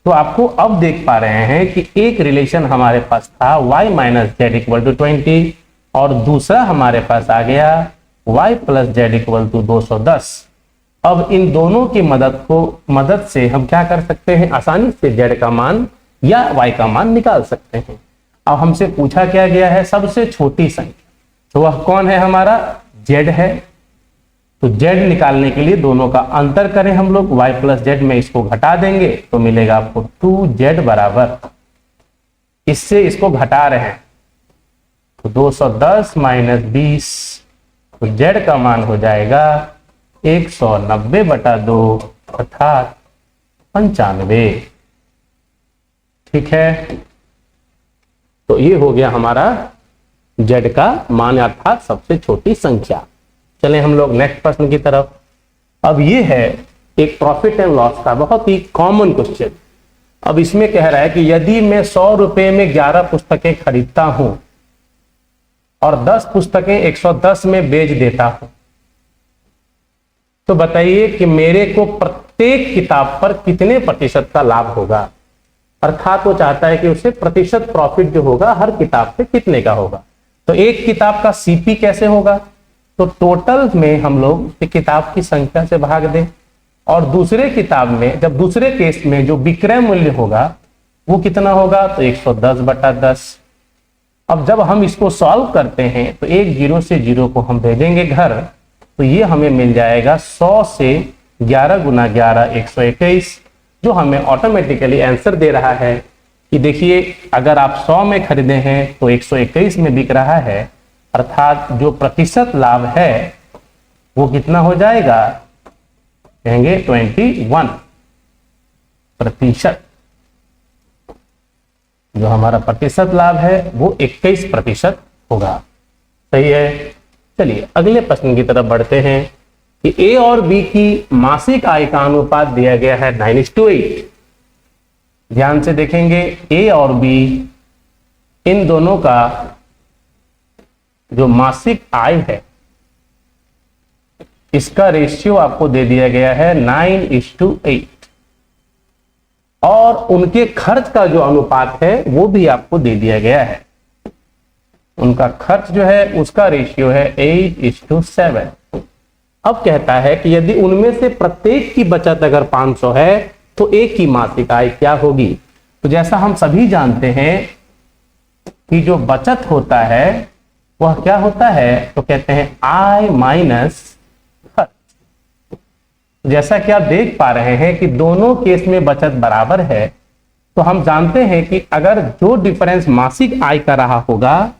तो आपको अब देख पा रहे हैं कि एक रिलेशन हमारे पास था y - z = 20 और दूसरा हमारे पास आ गया y + z = 210। अब इन दोनों की मदद से हम क्या कर सकते हैं, आसानी से z का मान या y का मान निकाल सकते हैं। अब हमसे पूछा क्या गया है, सबसे छोटी संख्या, तो वह कौन है, हमारा z है। तो z निकालने के लिए दोनों का अंतर करें हम लोग, y + z में इसको घटा देंगे तो मिलेगा आपको 2z बराबर, इससे इसको घटा रहे हैं तो 210 - 20, तो z का मान हो जाएगा 190/2 अर्थात 95। ठीक है, तो ये हो गया हमारा z का मान अर्थात सबसे छोटी संख्या। चलें हम लोग नेक्स्ट प्रश्न की तरफ। अब ये है एक प्रॉफिट एंड लॉस का बहुत ही कॉमन क्वेश्चन। अब इसमें कह रहा है कि यदि मैं 100 रुपए में 11 पुस्तकें खरीदता हूं और 10 पुस्तकें 110 में बेच देता हूं, तो बताइए कि मेरे को प्रत्येक किताब पर कितने प्रतिशत का लाभ होगा। अर्थात वो चाहता है कि उसे प्रतिशत प्रॉफिट जो होगा हर किताब पे कितने का होगा। तो एक किताब का सीपी कैसे होगा, तो टोटल में हम लोग एक किताब की संख्या से भाग दें, और दूसरे किताब में जब दूसरे केस में जो विक्रय मूल्य होगा वो कितना होगा, तो 110/10। अब जब हम इसको सॉल्व करते हैं तो एक जीरो से जीरो को हम भेजेंगे घर, तो ये हमें मिल जाएगा 100 से 11 गुना 11 121, जो हमें ऑटोमेटिकली आंसर दे रहा है कि देखिए अगर आप 100 में खरीदे हैं तो 121 में बिक रहा है, अर्थात जो प्रतिशत लाभ है वो कितना हो जाएगा, कहेंगे 21%। जो हमारा प्रतिशत लाभ है वो 21% होगा। सही है। चलिए अगले प्रश्न की तरफ बढ़ते हैं कि ए और बी की मासिक आय का अनुपात दिया गया है 9:8। ध्यान से देखेंगे, ए और बी इन दोनों का जो मासिक आय है इसका रेशियो आपको दे दिया गया है 9:8, और उनके खर्च का जो अनुपात है वो भी आपको दे दिया गया है। उनका खर्च जो है उसका रेशियो है 8:7। अब कहता है कि यदि उनमें से प्रत्येक की बचत अगर 500 है तो एक की मासिक आय क्या होगी। तो जैसा हम सभी जानते हैं कि जो बचत होता है वह क्या होता है, तो कहते हैं आय माइनस खर्च। जैसा कि आप देख पा रहे हैं कि दोनों केस में बचत बराबर है, तो हम जानते हैं कि अगर जो डिफरेंस मासिक आय का रहा होगा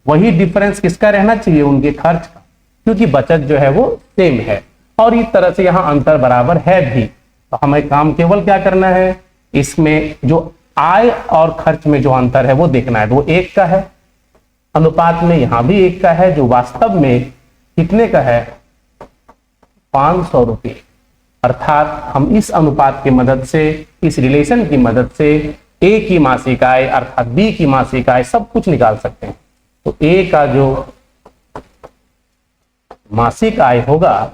वही डिफरेंस किसका रहना चाहिए, उनके खर्च का, क्योंकि बचत जो है वो सेम है और इस तरह से यहां अंतर बराबर है भी। तो हमें काम केवल क्या करना है, इसमें जो आय और खर्च में जो अंतर है वो देखना है। तो वो 1 का है, अनुपात में यहां भी 1 का है, जो वास्तव में कितने का है, 500 रुपये। अर्थात हम इस अनुपात की मदद से, इस रिलेशन की मदद से ए की मासिक आय अर्थात बी की मासिक आय सब कुछ निकाल सकते हैं। तो ए का जो मासिक आय होगा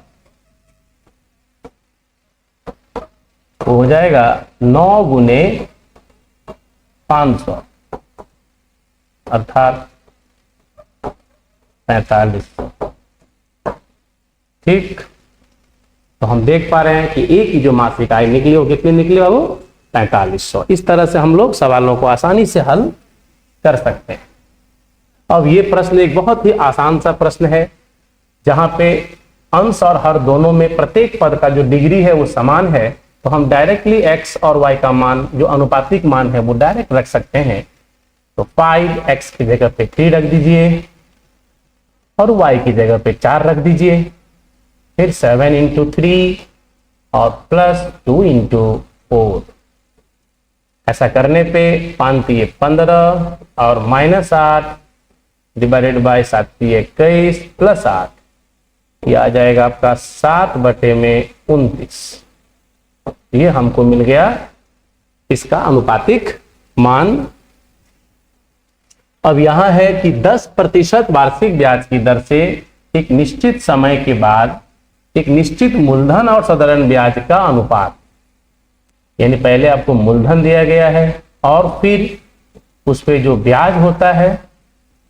वो हो जाएगा 9 गुने 500 अर्थात 4500। ठीक, तो हम देख पा रहे हैं कि ए की जो मासिक आय निकली वो कितनी निकली, वो 4500। इस तरह से हम लोग सवालों को आसानी से हल कर सकते हैं। अब ये प्रश्न एक बहुत ही आसान सा प्रश्न है, जहां पे अंश और हर दोनों में प्रत्येक पद का जो डिग्री है वो समान है, तो हम डायरेक्टली x और y का मान जो अनुपातिक मान है वो डायरेक्ट रख सकते हैं। तो 5x की जगह पे 3 रख दीजिए और y की जगह पे 4 रख दीजिए, फिर 7 × 3 और प्लस 2 × 4। ऐसा करने पे 5×3 = 15 और -8 डिवाइडेड बाय 7×3 = 21 प्लस 8, ये आ जाएगा आपका 7/29। ये हमको मिल गया इसका अनुपातिक मान। अब यहां है कि 10% वार्षिक ब्याज की दर से एक निश्चित समय के बाद एक निश्चित मूलधन और साधारण ब्याज का अनुपात, यानी पहले आपको मूलधन दिया गया है और फिर उस पे जो ब्याज होता है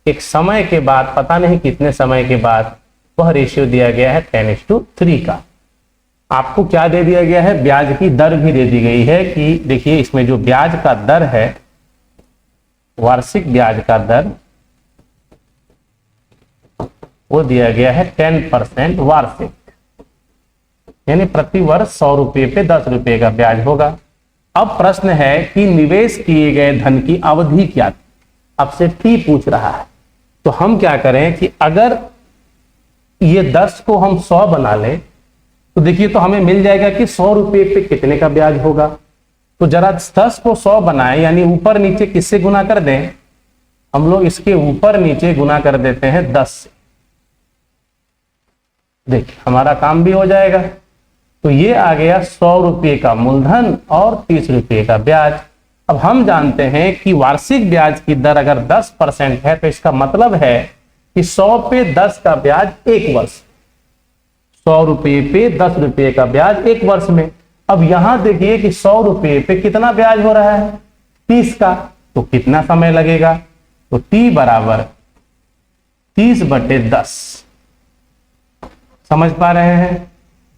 एक समय के बाद, पता नहीं कितने समय के बाद, वह रेशियो दिया गया है 10:3 का। आपको क्या दे दिया गया है, ब्याज की दर भी दे दी गई है कि देखिए इसमें जो ब्याज का दर है, वार्षिक ब्याज का दर वो दिया गया है 10% वार्षिक, यानी प्रति वर्ष 100 रुपये पे 10 रुपये का ब्याज होगा। अब प्रश्न है कि निवेश किए गए धन की अवधि क्या थी, अब से टी पूछ रहा है। तो हम क्या करें कि अगर ये 10 को हम 100 बना लें तो देखिए तो हमें मिल जाएगा कि 100 रुपये पे कितने का ब्याज होगा। तो जरा 10 को 100 बनाएं, यानी ऊपर नीचे किससे गुना कर दें, हम लोग इसके ऊपर नीचे गुना कर देते हैं 10 से। देखिए हमारा काम भी हो जाएगा। तो ये आ गया 100 रुपये का मूलधन और 30 रुपये का ब्याज। अब हम जानते हैं कि वार्षिक ब्याज की दर अगर 10% है तो इसका मतलब है कि 100 पे 10 का ब्याज 1 वर्ष, 100 रुपये पे 10 रुपये का ब्याज 1 वर्ष में। अब यहां देखिए कि 100 रुपये पे कितना ब्याज हो रहा है, 30 का, तो कितना समय लगेगा, तो t बराबर 30/10। समझ पा रहे हैं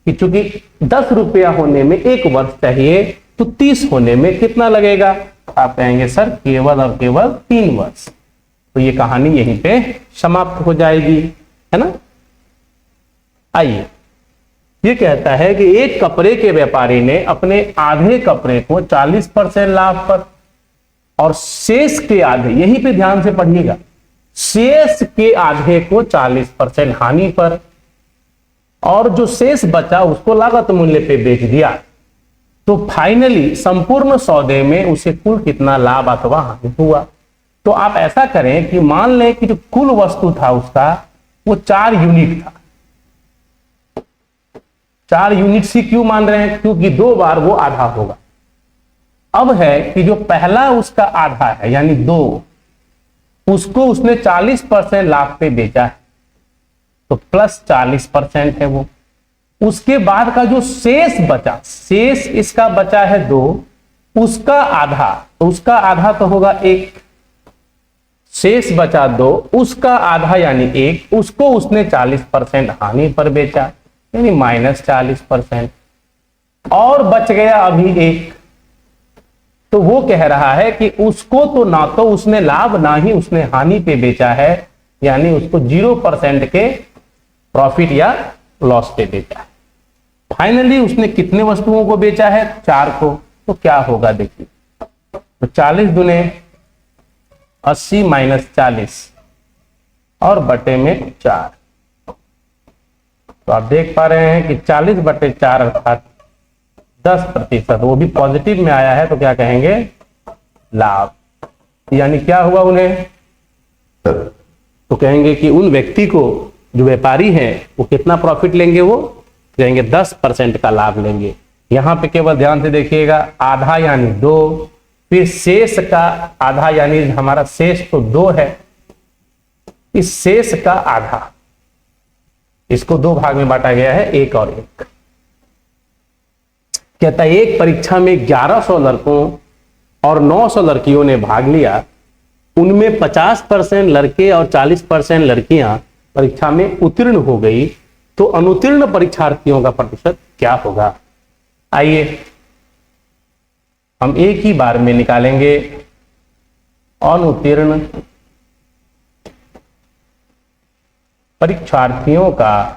कि चूंकि 10 रुपया होने में 1 वर्ष चाहिए, तो 30 होने में कितना लगेगा, आप कहेंगे सर केवल और केवल 3 वर्ष। तो ये कहानी यहीं पे समाप्त हो जाएगी, है ना। आइए, ये कहता है कि एक कपड़े के व्यापारी ने अपने आधे कपड़े को 40% लाभ पर और शेष के आधे, यहीं पे ध्यान से पढ़िएगा, शेष के आधे को 40% हानि पर और जो शेष बचा उसको लागत मूल्य पे बेच दिया। तो फाइनली संपूर्ण सौदे में उसे कुल कितना लाभ अथवा हानि हुआ। तो आप ऐसा करें कि मान लें कि जो कुल वस्तु था उसका वो 4 यूनिट था। 4 यूनिट ही क्यों मान रहे हैं, क्योंकि 2 बार वो आधा होगा। अब है कि जो पहला उसका आधा है यानी 2, उसको उसने 40% लाभ पे बेचा है, तो प्लस 40% है वो। उसके बाद का जो शेष बचा, शेष इसका बचा है 2, उसका आधा, तो उसका आधा तो होगा 1, शेष बचा 2, उसका आधा यानी 1, उसको उसने 40% हानि पर बेचा यानी -40%, और बच गया अभी 1। तो वो कह रहा है कि उसको तो ना तो उसने लाभ ना ही उसने हानि पे बेचा है, यानी उसको 0% के प्रॉफिट या लॉस पे बेचा है। फाइनली उसने कितने वस्तुओं को बेचा है, 4 को। तो क्या होगा देखिए, तो 40 दूने 80 - 40 और बटे में 4। तो आप देख पा रहे हैं कि 40/4 अर्थात 10%, वो भी पॉजिटिव में आया है, तो क्या कहेंगे, लाभ। यानी क्या हुआ उन्हें, तो कहेंगे कि उन व्यक्ति को, जो व्यापारी हैं, वो कितना प्रॉफिट लेंगे, वो कहेंगे 10% का लाभ लेंगे। यहां पे केवल ध्यान से देखिएगा, आधा यानी 2, फिर शेष का आधा यानी हमारा शेष तो 2 है, इस शेष का आधा, इसको 2 भाग में बांटा गया है, 1 और 1। कहता है एक परीक्षा में 1100 लड़कों और 900 लड़कियों ने भाग लिया, उनमें 50% लड़के और 40% लड़कियां परीक्षा में उत्तीर्ण हो गई, तो अनुत्तीर्ण परीक्षार्थियों का प्रतिशत क्या होगा। आइए हम एक ही बार में निकालेंगे। अनुत्तीर्ण परीक्षार्थियों का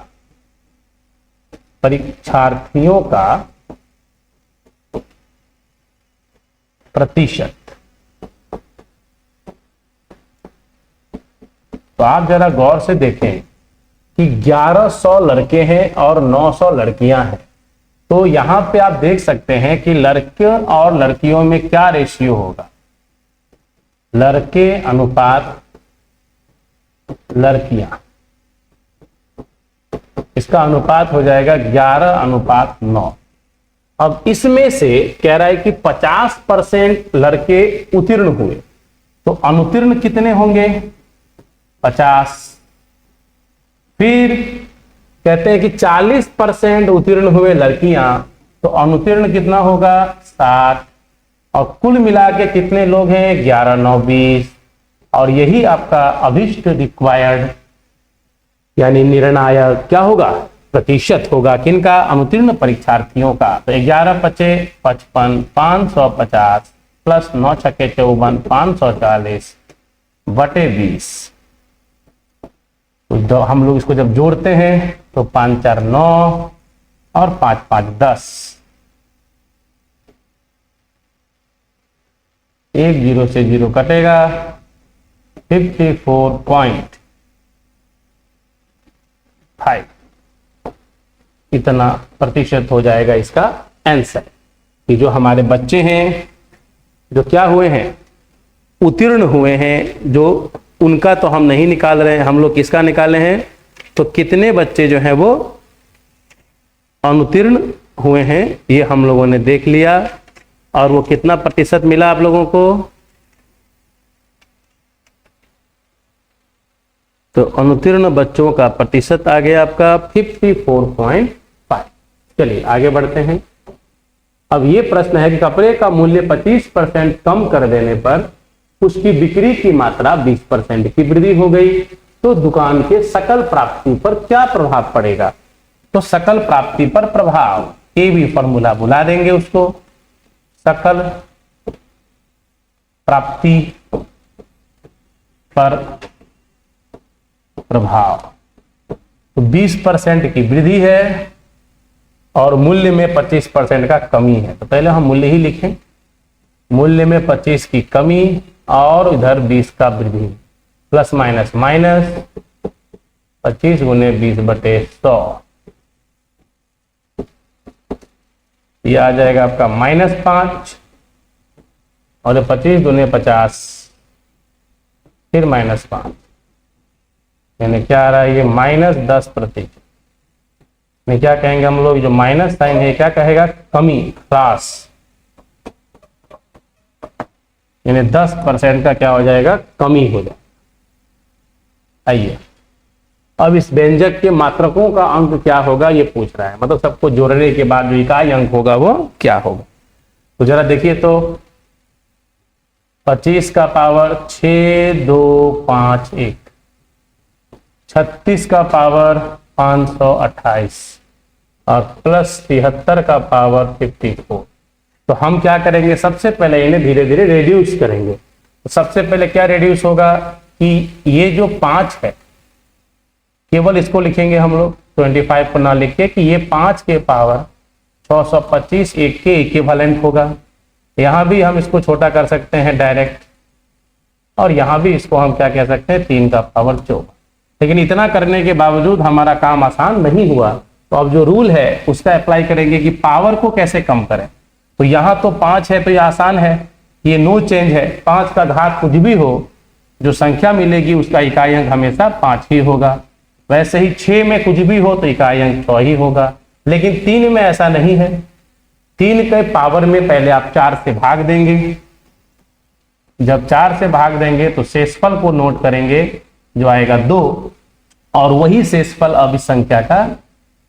प्रतिशत। तो आप जरा गौर से देखें कि 1100 लड़के हैं और 900 लड़कियां हैं, तो यहां पे आप देख सकते हैं कि लड़के और लड़कियों में क्या रेशियो होगा, लड़के अनुपात लड़कियां, इसका अनुपात हो जाएगा 11:9। अब इसमें से कह रहा है कि 50% लड़के उत्तीर्ण हुए, तो अनुत्तीर्ण कितने होंगे, 50। फिर कहते हैं कि 40% उत्तीर्ण हुए लड़कियां, तो अनुत्तीर्ण कितना होगा, 60। और कुल मिला के कितने लोग हैं, 11, 9, 20। और यही आपका अभिष्ट रिक्वायर्ड यानी निर्णायक क्या होगा, प्रतिशत होगा, किनका, अनुत्तीर्ण परीक्षार्थियों का। तो 11 × 5 = 55, 550 प्लस 9 × 6 = 54, 540 बटे 20। तो हम लोग इसको जब जोड़ते हैं तो 5 × 4 = 9 और 5 × 5 = 10। 1 0 से 0 कटेगा, 54.5 इतना प्रतिशत हो जाएगा इसका आंसर। कि जो हमारे बच्चे हैं जो क्या हुए हैं, उत्तीर्ण हुए हैं, जो उनका तो हम नहीं निकाल रहे हैं, हम लोग किसका निकाले हैं, तो कितने बच्चे जो हैं वो अनुत्तीर्ण हुए हैं ये हम लोगों ने देख लिया। और वो कितना प्रतिशत मिला आप लोगों को, तो अनुत्तीर्ण बच्चों का प्रतिशत आ गया आपका 54.5। चलिए आगे बढ़ते हैं। अब ये प्रश्न है कि कपड़े का मूल्य 25% कम कर देने पर उसकी बिक्री की मात्रा 20% की वृद्धि हो गई, तो दुकान के सकल प्राप्ति पर क्या प्रभाव पड़ेगा। तो सकल प्राप्ति पर प्रभाव, ये भी फॉर्मूला बुला देंगे उसको, सकल प्राप्ति पर प्रभाव। तो 20% की वृद्धि है और मूल्य में 25% का कमी है। तो पहले हम मूल्य ही लिखें, मूल्य में 25 की कमी और इधर 20 का वृद्धि, प्लस माइनस माइनस 25 गुने 20/100, ये आ जाएगा आपका -5 और 25 गुने 50 फिर -5, यानी क्या आ रहा है, ये -10%। में क्या कहेंगे हम लोग, जो माइनस साइन है क्या कहेगा, कमी, ह्रास, यानी 10% का क्या हो जाएगा, कमी हो जाएगा। आइए अब इस व्यंजक के मात्रकों का अंक क्या होगा ये पूछ रहा है, मतलब सबको जोड़ने के बाद जो इकाई अंक होगा वो क्या होगा। तो जरा देखिए, तो 25 का पावर 6, 2, 5, 1, 36 का पावर 528 और प्लस 73 का पावर 54। तो हम क्या करेंगे, सबसे पहले इन्हें धीरे धीरे रेड्यूस करेंगे। तो सबसे पहले क्या रेड्यूस होगा कि ये जो 5 है केवल इसको लिखेंगे हम लोग, 25 को ना लिख के, कि ये 5 के पावर 625 1 के इक्विवेलेंट होगा। यहां भी हम इसको छोटा कर सकते हैं डायरेक्ट, और यहां भी इसको हम क्या कह सकते हैं, 3 का पावर 14। लेकिन इतना करने के बावजूद हमारा काम आसान नहीं हुआ, तो अब जो रूल है उसका अप्लाई करेंगे कि पावर को कैसे कम करें। तो यहाँ तो 5 है तो ये आसान है, ये नो चेंज है, 5 का घात कुछ भी हो, जो संख्या मिलेगी उसका इकाई अंक हमेशा 5 ही होगा। वैसे ही 6 में कुछ भी हो तो इकाई अंक 6 ही होगा, लेकिन 3 में ऐसा नहीं है। 3 के पावर में पहले आप 4 से भाग देंगे, जब 4 से भाग देंगे तो शेषफल को नोट करेंगे जो आएगा 2, और वही शेषफल अब इस संख्या का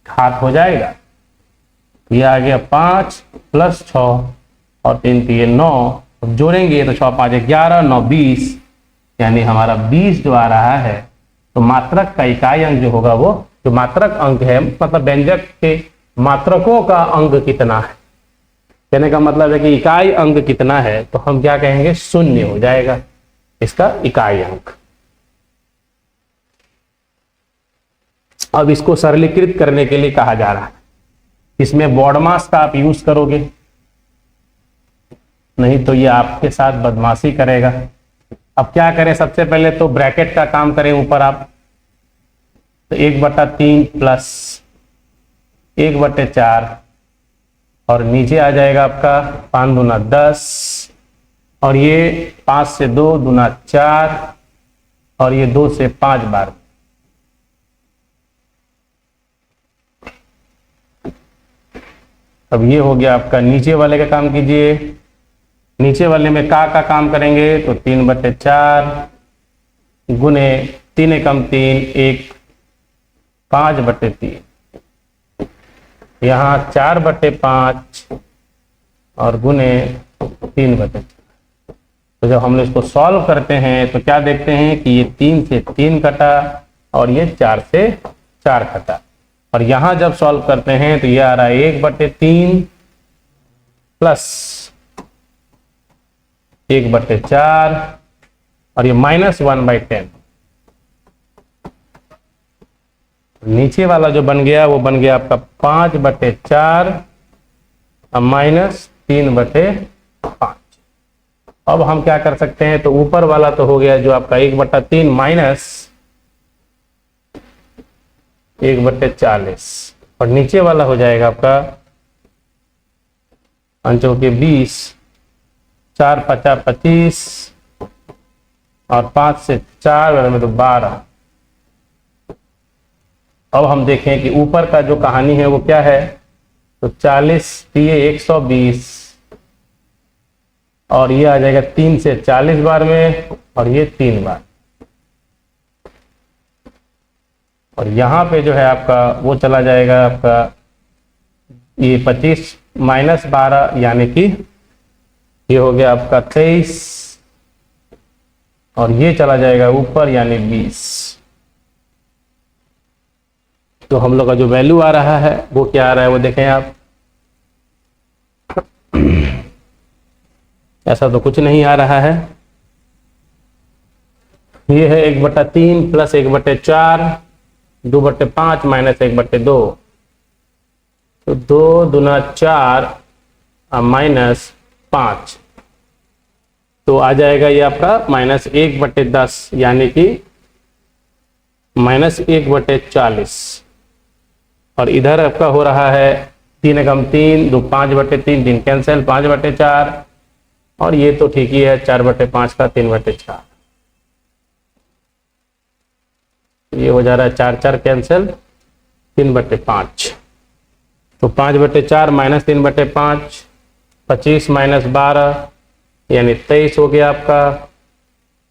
घात हो जाएगा। ये आ गया 5 प्लस 6 और 3 3 9, जोड़ेंगे तो 6 5 11 9 20, यानी हमारा 20 जो आ रहा है। तो मात्रक का इकाई अंक जो होगा वो, जो मात्रक अंक है, मतलब व्यंजक के मात्रकों का अंक कितना है, कहने का मतलब है कि इकाई अंक कितना है, तो हम क्या कहेंगे, 0 हो जाएगा इसका इकाई अंक। अब इसको सरलीकृत करने के लिए कहा जा रहा है, इसमें बॉडमास का आप यूज करोगे, नहीं तो ये आपके साथ बदमाशी करेगा। अब क्या करें, सबसे पहले तो ब्रैकेट का काम करें ऊपर आप, तो 1/3 प्लस 1/4 और नीचे आ जाएगा आपका 5 दूना 10 और ये 5 से 2 दूना 4 और ये 2 से 5 बार। अब ये हो गया आपका, नीचे वाले का काम कीजिए। नीचे वाले में का काम करेंगे तो 3/4 गुने 3 एकम 3 1 5/3, यहाँ 4/5 और गुने 3/4। तो जब हम लोग इसको सॉल्व करते हैं तो क्या देखते हैं कि ये 3 से 3 कटा और ये 4 से 4 कटा, और यहां जब सॉल्व करते हैं तो ये आ रहा है 1/3 प्लस 1/4 और ये -1/10। नीचे वाला जो बन गया वो बन गया आपका 5/4 और -3/5। अब हम क्या कर सकते हैं, तो ऊपर वाला तो हो गया जो आपका 1/3 माइनस 1/40 और नीचे वाला हो जाएगा आपका 5 के 20, 4 5 25 और 5 से 4 में तो 12। अब हम देखें कि ऊपर का जो कहानी है वो क्या है, तो 40 दिए 120 और ये आ जाएगा 3 से 40 बार में और ये 3 बार। और यहाँ पे जो है आपका वो चला जाएगा आपका ये 25 माइनस 12 यानी कि ये हो गया आपका 23 और ये चला जाएगा ऊपर यानी 20। तो हम लोग का जो वैल्यू आ रहा है वो क्या आ रहा है वो देखें आप। ऐसा तो कुछ नहीं आ रहा है। ये है 1/3 प्लस 1/4 2/5 माइनस 1/2 तो 2 दूना 4 माइनस 5 तो आ जाएगा ये आपका -1/10 यानी कि -1/40 और इधर आपका हो रहा है 3 एकम 3 2 5/3 3 कैंसिल 5/4 और ये तो ठीक ही है 4/5 का 3/4 ये हो जा रहा है 4 4 कैंसिल 3/5 तो 5/4 माइनस 3/5 25 माइनस 12 यानी 23 हो गया आपका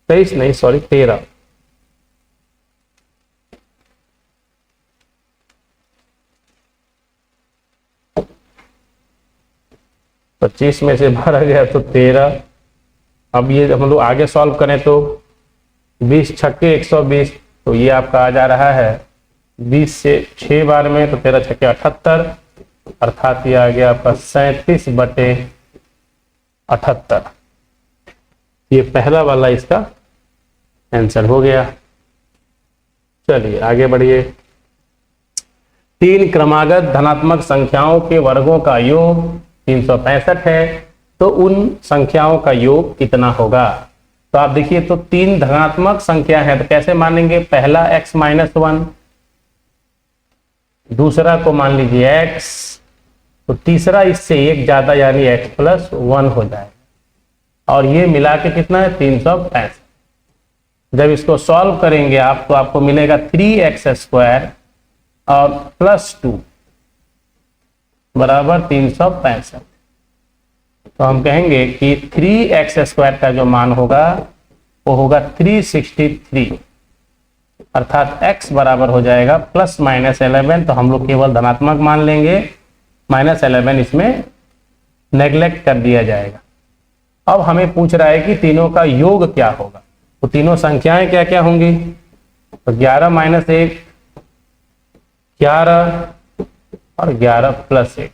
23 नहीं सॉरी 13 25 में से 12 गया तो 13। अब ये हम लोग आगे सॉल्व करें तो 20 छक्के 120 तो ये आपका आ जा रहा है 20 से 6 बार में तो 13 छक्के 78 अर्थात ये आ गया आपका 37/78 ये पहला वाला इसका आंसर हो गया। चलिए आगे बढ़िए। 3 क्रमागत धनात्मक संख्याओं के वर्गों का योग 365 है तो उन संख्याओं का योग कितना होगा। तो आप देखिए तो 3 धनात्मक संख्या है तो कैसे मानेंगे। पहला x-1 दूसरा को मान लीजिए x तो तीसरा इससे एक ज्यादा यानी x+1 हो जाएगा और ये मिला के कितना है 365। जब इसको सॉल्व करेंगे आप तो आपको मिलेगा 3x² और +2 बराबर 365। तो हम कहेंगे कि 3x² का जो मान होगा वो होगा 363 अर्थात x बराबर हो जाएगा +-11 तो हम लोग केवल धनात्मक मान लेंगे -11 इसमें नेग्लेक्ट कर दिया जाएगा। अब हमें पूछ रहा है कि तीनों का योग क्या होगा तो तीनों संख्याएं क्या क्या होंगी तो 11 - 1 11 और 11 + 1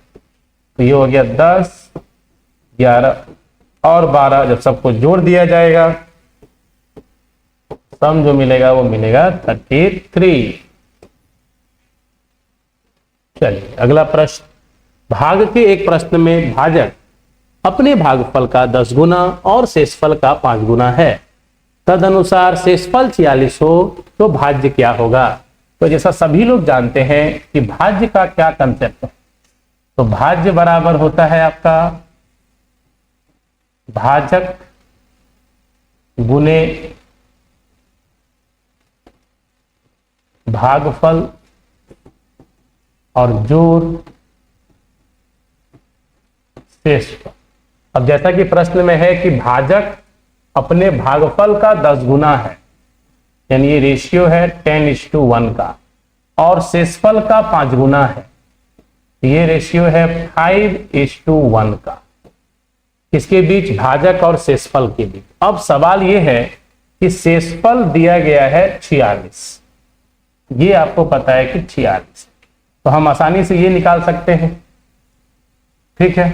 तो ये हो गया 10 11 और 12 जब सबको जोड़ दिया जाएगा सम जो मिलेगा वो मिलेगा 33। चलिए अगला प्रश्न। भाग के एक प्रश्न में भाजक अपने भागफल का 10 गुना और शेषफल का 5 गुना है तदनुसार शेषफल 46 हो तो भाज्य क्या होगा। तो जैसा सभी लोग जानते हैं कि भाज्य का क्या कंसेप्ट है तो भाज्य बराबर होता है आपका भाजक गुने भागफल और जोड़ शेषफल। अब जैसा कि प्रश्न में है कि भाजक अपने भागफल का 10 गुना है यानी ये रेशियो है 10:1 का और शेषफल का 5 गुना है ये रेशियो है 5:1 का किसके बीच भाजक और शेषफल के बीच। अब सवाल ये है कि शेषफल दिया गया है 46 ये आपको पता है कि 46 तो हम आसानी से ये निकाल सकते हैं ठीक है।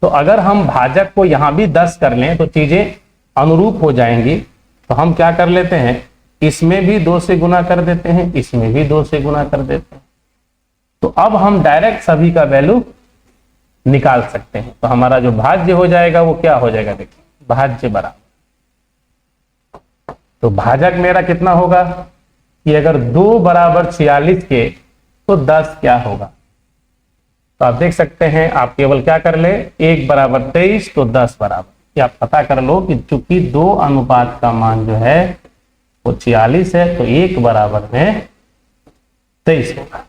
तो अगर हम भाजक को यहां भी 10 कर लें तो चीजें अनुरूप हो जाएंगी तो हम क्या कर लेते हैं इसमें भी 2 से गुना कर देते हैं इसमें भी 2 से गुना कर देते हैं तो अब हम डायरेक्ट सभी का वैल्यू निकाल सकते हैं। तो हमारा जो भाज्य हो जाएगा वो क्या हो जाएगा देखिए भाज्य बराबर तो भाजक मेरा कितना होगा कि अगर 2 बराबर 46 के तो 10 क्या होगा। तो आप देख सकते हैं आप केवल क्या कर ले 1 बराबर 23 तो 10 बराबर आप पता कर लो कि चूंकि 2 अनुपात का मान जो है वो 46 है तो 1 बराबर में 23 होगा।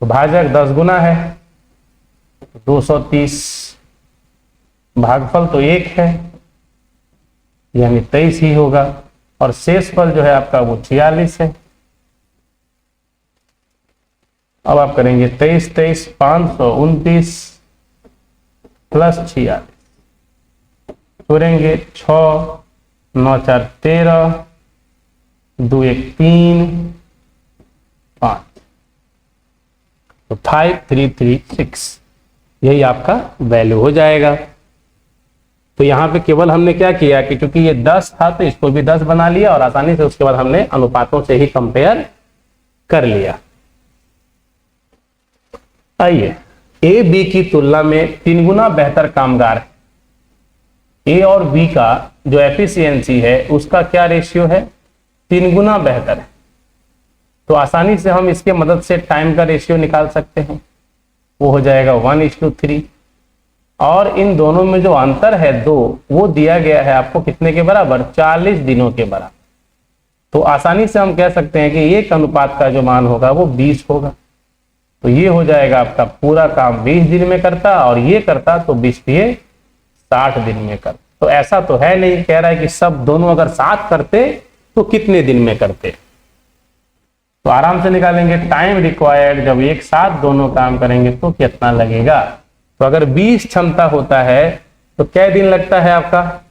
तो भाजक 10 गुना है 230 भागफल तो 1 है यानी 23 ही होगा और शेषफल जो है आपका वो 46 है अब आप करेंगे 23 23 529 प्लस 46 छोड़ेंगे 6 9 4 13 2 1 3 5 तो 5336 यही आपका वैल्यू हो जाएगा। तो यहाँ पे केवल हमने क्या किया कि क्योंकि ये 10 था तो इसको भी 10 बना लिया और आसानी से उसके बाद हमने अनुपातों से ही कंपेयर कर लिया। आइए, ए बी की तुलना में 3 गुना बेहतर कामगार है। ए और बी का जो एफिशिएंसी है उसका क्या रेशियो है, 3 गुना बेहतर है। तो आसानी से हम इसके मदद से टाइम का रेशियो निकाल सकते हैं, वो हो जाएगा 1:3। और इन दोनों में जो अंतर है 2, वो दिया गया है आपको कितने के बराबर, 40 दिनों के बराबर। तो आसानी से हम कह सकते हैं कि एक अनुपात का जो मान होगा वो 20 होगा। तो ये हो जाएगा आपका पूरा काम 20 दिन में करता, और ये करता तो 20 दिए 60 दिन में करता। तो ऐसा तो है नहीं, कह रहा है कि सब दोनों अगर साथ करते तो कितने दिन में करते। तो आराम से निकालेंगे टाइम रिक्वायर्ड, जब एक साथ दोनों काम करेंगे तो कितना लगेगा। तो अगर 20 क्षमता होता है तो क्या दिन लगता है आपका,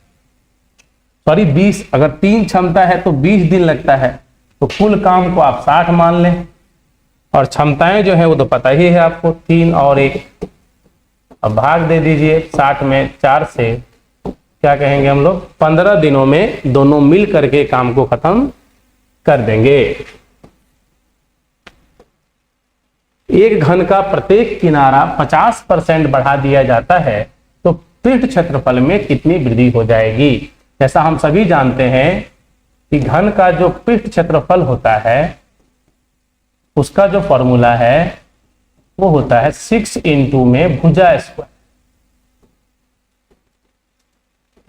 सॉरी 20, अगर 3 क्षमता है तो 20 दिन लगता है। तो कुल काम को आप 60 मान लें, और क्षमताएं जो है वो तो पता ही है आपको, 3 और 1। अब भाग दे दीजिए 60 में 4 से, क्या कहेंगे हम लोग, 15 दिनों में दोनों मिल करके काम को खत्म कर देंगे। एक घन का प्रत्येक किनारा 50% बढ़ा दिया जाता है तो पृष्ठ क्षेत्रफल में कितनी वृद्धि हो जाएगी। जैसा हम सभी जानते हैं कि घन का जो पृष्ठ क्षेत्रफल होता है उसका जो फॉर्मूला है वो होता है 6 × में भुजा स्क्वायर,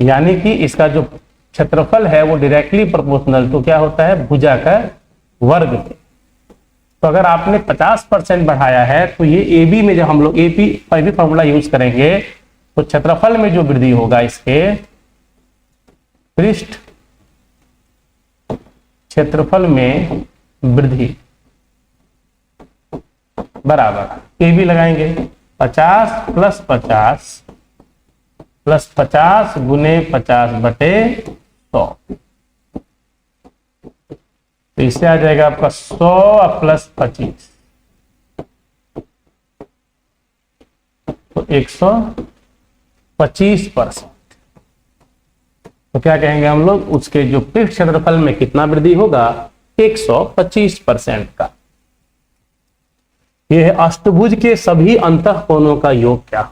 यानी कि इसका जो क्षेत्रफल है वो डायरेक्टली प्रोपोर्शनल तो क्या होता है, भुजा का वर्ग के। तो अगर आपने 50% बढ़ाया है तो ये ए बी में जब हम लोग ए बी फॉर्मूला यूज करेंगे तो क्षेत्रफल में जो वृद्धि होगा इसके पृष्ठ क्षेत्रफल में वृद्धि बराबर ए बी लगाएंगे 50 + 50 + 50 × 50/100। तो इससे आ जाएगा आपका 100 + 25 तो 125%। तो क्या कहेंगे हम लोग, उसके जो पृष्ठ क्षेत्रफल में कितना वृद्धि होगा, 125% का। यह है अष्टभुज के सभी अंतःकोणों का योग क्या।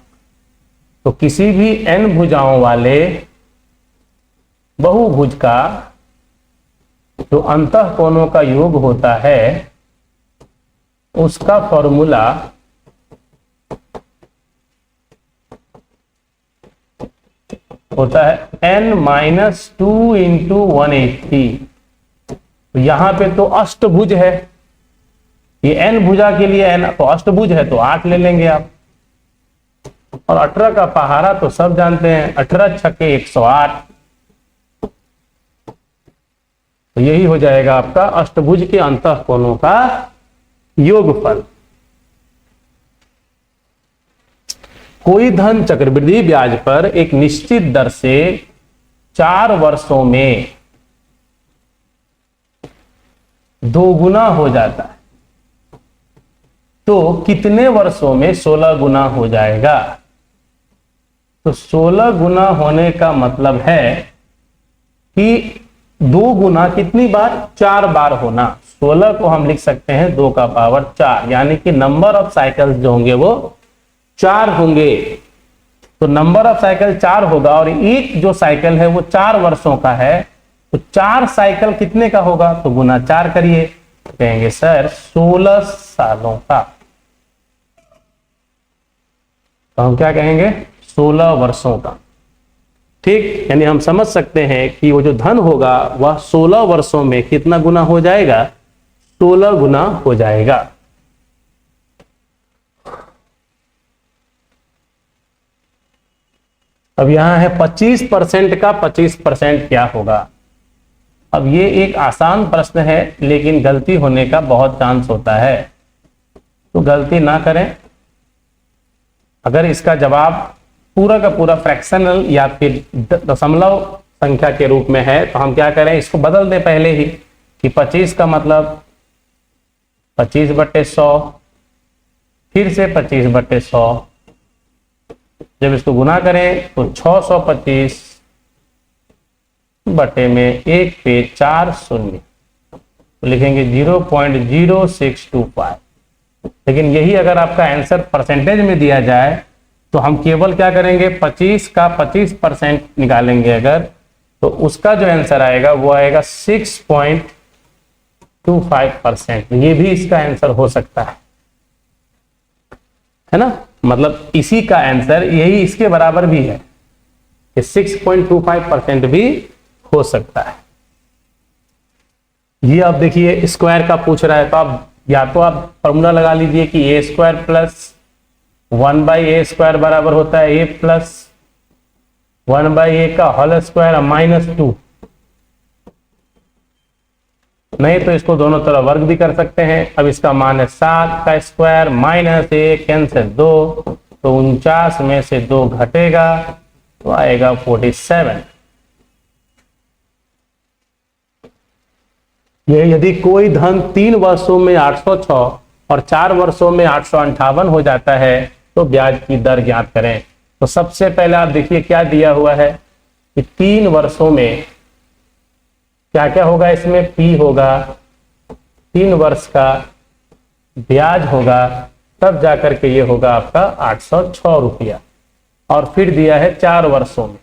तो किसी भी n भुजाओं वाले बहुभुज का जो अंतःकोणों का योग होता है उसका फॉर्मूला होता है n - 2 × 180। तो यहां पे तो अष्टभुज है, ये n भुजा के लिए n तो अष्टभुज है तो 8 ले लेंगे आप। और 18 का पहाड़ा तो सब जानते हैं, 18 × 6 = 108। तो यही हो जाएगा आपका अष्टभुज के अंतःकोणों का योगफल। कोई धन चक्रवृद्धि ब्याज पर एक निश्चित दर से 4 वर्षों में 2 गुना हो जाता है तो कितने वर्षों में 16 गुना हो जाएगा। तो 16 गुना होने का मतलब है कि 2 गुना कितनी बार, 4 बार होना। 16 को हम लिख सकते हैं 2 का पावर 4, यानी कि नंबर ऑफ साइकिल्स जो होंगे वो 4 होंगे। तो नंबर ऑफ साइकिल 4 होगा और एक जो साइकिल है वो 4 वर्षों का है, तो 4 साइकिल कितने का होगा, तो गुना 4 करिए, कहेंगे सर 16 सालों का। तो हम क्या कहेंगे, 16 वर्षों का। ठीक, यानी हम समझ सकते हैं कि वो जो धन होगा वह 16 वर्षों में कितना गुना हो जाएगा, 16 गुना हो जाएगा। अब यहां है 25% का 25% क्या होगा। अब ये एक आसान प्रश्न है लेकिन गलती होने का बहुत चांस होता है। तो गलती ना करें। अगर इसका जवाब पूरा का पूरा फ्रैक्शनल या फिर दशमलव संख्या के रूप में है तो हम क्या करें, इसको बदल दें पहले ही कि 25 का मतलब 25/100, फिर से 25/100। जब इसको गुना करें तो 625 बटे में 1 पे 4 शून्य, तो लिखेंगे 0.0625। लेकिन यही अगर आपका आंसर परसेंटेज में दिया जाए तो हम केवल क्या करेंगे, 25 का 25% निकालेंगे अगर, तो उसका जो आंसर आएगा वो आएगा 6.25%। ये भी इसका आंसर हो सकता है ना। मतलब इसी का आंसर यही इसके बराबर भी है कि 6.25% भी हो सकता है। ये आप देखिए स्क्वायर का पूछ रहा है तो आप या तो आप फॉर्मूला लगा लीजिए कि a² + 1/a² बराबर होता है a + 1/a का होल स्क्वायर -2। नहीं तो इसको दोनों तरफ वर्ग भी कर सकते हैं। अब इसका मान है 7 का स्क्वायर -1 कैंसिल 2, तो 49 में से 2 घटेगा तो आएगा 47। ये यदि कोई धन 3 वर्षों में 806 और 4 वर्षों में 858 हो जाता है तो ब्याज की दर ज्ञात करें। तो सबसे पहले आप देखिए क्या दिया हुआ है कि 3 वर्षों में क्या क्या होगा, इसमें P होगा, 3 वर्ष का ब्याज होगा, तब जाकर के ये होगा आपका 806 रुपया। और फिर दिया है 4 वर्षों में,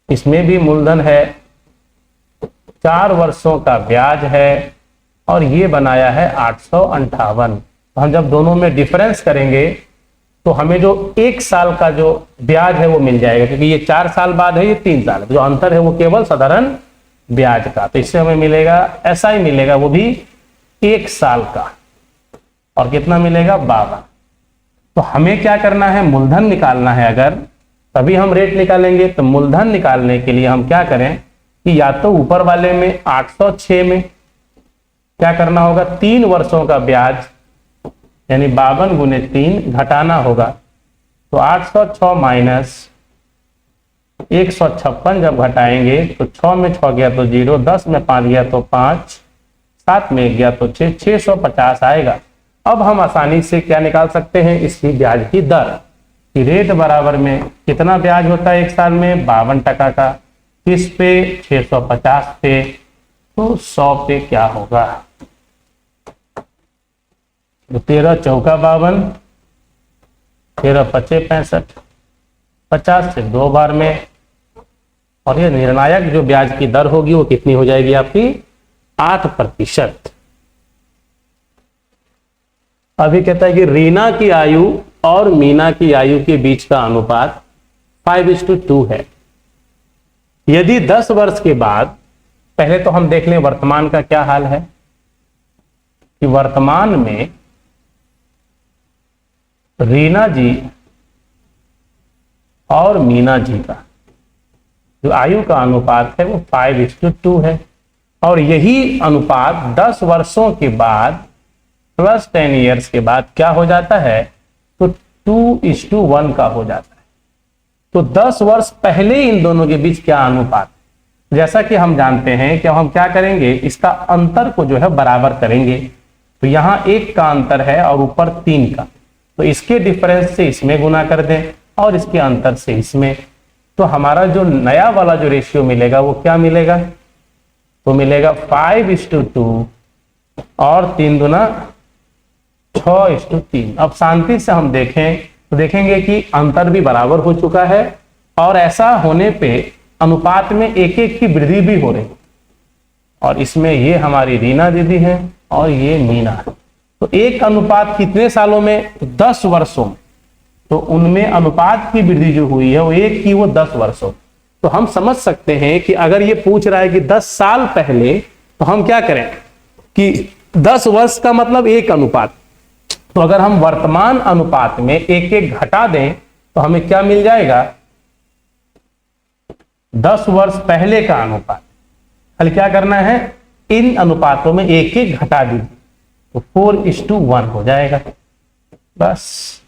इसमें भी मूलधन है, 4 वर्षों का ब्याज है और ये बनाया है 858। तो हम जब दोनों में डिफरेंस करेंगे तो हमें जो 1 साल का जो ब्याज है वो मिल जाएगा, क्योंकि ये 4 साल बाद है, ये 3 साल है। जो अंतर है वो केवल साधारण ब्याज का, तो इससे हमें मिलेगा ऐसा ही मिलेगा, वो भी 1 साल का। और कितना मिलेगा, 52। तो हमें क्या करना है, मूलधन निकालना है अगर, तभी हम रेट निकालेंगे। तो मूलधन निकालने के लिए हम क्या करें कि या तो ऊपर वाले में 806 में क्या करना होगा, 3 वर्षों का ब्याज यानी 52 गुने 3 घटाना होगा। तो 806 माइनस 156 जब घटाएंगे तो 6 में 6 गया तो 0, 10 में 5 गया तो 5, 7 में गया तो 6, 650 आएगा। अब हम आसानी से क्या निकाल सकते हैं, इसकी ब्याज की दर कि रेट बराबर में कितना ब्याज होता है 1 साल में, 52% का, किस पे, 650 पे, तो 100 पे क्या होगा, तो 13 चौका 52, 13 पचे 65, 50 से 2 बार में। और ये निर्णायक जो ब्याज की दर होगी वो कितनी हो जाएगी आपकी, 8%। अभी कहता है कि रीना की आयु और मीना की आयु के बीच का अनुपात 5:2 है। यदि 10 वर्ष के बाद, पहले तो हम देख लें वर्तमान का क्या हाल है कि वर्तमान में रीना जी और मीना जी का जो आयु का अनुपात है वो 5:2 है। और यही अनुपात 10 वर्षों के बाद प्लस 10 ईयर्स के बाद क्या हो जाता है, तो 2:1 का हो जाता है। तो 10 वर्ष पहले इन दोनों के बीच क्या अनुपात, जैसा कि हम जानते हैं कि हम क्या करेंगे, इसका अंतर को जो है बराबर करेंगे। तो यहाँ 1 का अंतर है और ऊपर 3 का, तो इसके डिफरेंस से इसमें गुना कर दें और इसके अंतर से इसमें, तो हमारा जो नया वाला जो रेशियो मिलेगा वो क्या मिलेगा, तो मिलेगा 5:2 और 3 दूना 6:3। अब शांति से हम देखें तो देखेंगे कि अंतर भी बराबर हो चुका है और ऐसा होने पे अनुपात में 1-1 की वृद्धि भी हो रही। और इसमें ये हमारी रीना दीदी है और ये मीना है। तो एक अनुपात कितने सालों में, 10 वर्षों में। तो उनमें अनुपात की वृद्धि जो हुई है वो 1 की, वो 10 वर्षों। तो हम समझ सकते हैं कि अगर ये पूछ रहा है कि 10 साल पहले, तो हम क्या करें कि 10 वर्ष का मतलब 1 अनुपात। तो अगर हम वर्तमान अनुपात में 1-1 घटा दें तो हमें क्या मिल जाएगा, 10 वर्ष पहले का अनुपात। खाली क्या करना है, इन अनुपातों में 1-1 घटा दीजिए। तो 4:1 हो जाएगा। बस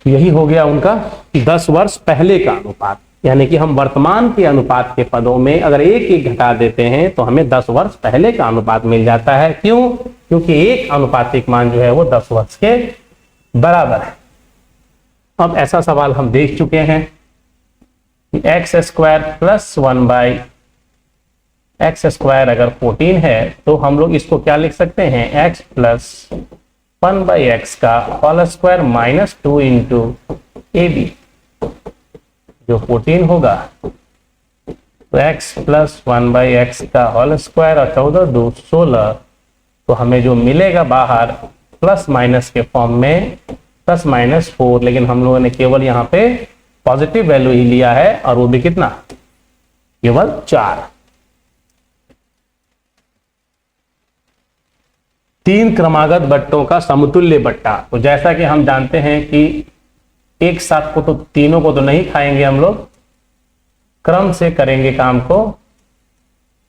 यही हो गया उनका 10 वर्ष पहले का अनुपात। यानी कि हम वर्तमान के अनुपात के पदों में अगर एक एक घटा देते हैं तो हमें 10 वर्ष पहले का अनुपात मिल जाता है। क्यों? क्योंकि एक अनुपातिक मान जो है वो 10 वर्ष के बराबर है। अब ऐसा सवाल हम देख चुके हैं कि x² प्लस 1/x² अगर 14 है तो हम लोग इसको क्या लिख सकते हैं, x प्लस 1/x का whole square minus 2 into AB, जो 14 होगा। तो x प्लस 1/x का होल स्क्वायर और 14 2 16, तो हमें जो मिलेगा बाहर प्लस माइनस के फॉर्म में प्लस माइनस 4, लेकिन हम लोगों ने केवल यहाँ पे पॉजिटिव वैल्यू ही लिया है और वो भी कितना, केवल 4। 3 क्रमागत बट्टों का समतुल्य बट्टा। तो जैसा कि हम जानते हैं कि एक साथ को तो तीनों को तो नहीं खाएंगे हम लोग, क्रम से करेंगे काम को।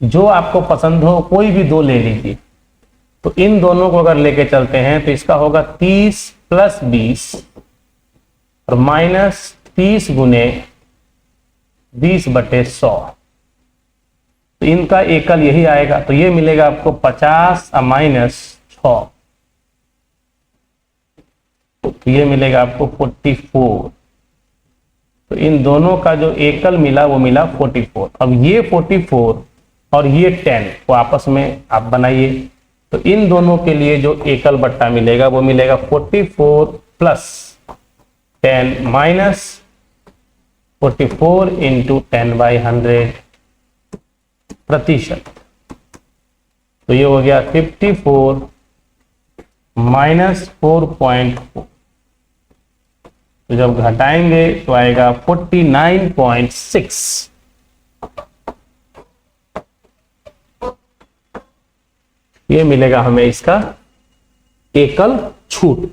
जो आपको पसंद हो कोई भी 2 ले लीजिए। तो इन दोनों को अगर लेके चलते हैं तो इसका होगा 30 प्लस 20 और माइनस 30 गुने 20/100। तो इनका एकल यही आएगा। तो ये मिलेगा आपको 50 माइनस 6, तो ये मिलेगा आपको 44। तो इन दोनों का जो एकल मिला वो मिला 44। अब ये 44 और ये 10 को आपस में आप बनाइए। तो इन दोनों के लिए जो एकल बट्टा मिलेगा वो मिलेगा 44 प्लस 10 माइनस 44 इंटू 10/100 प्रतिशत। तो ये हो गया 54 माइनस 4.4। तो जब घटाएंगे तो आएगा 49.6। ये मिलेगा हमें इसका एकल छूट,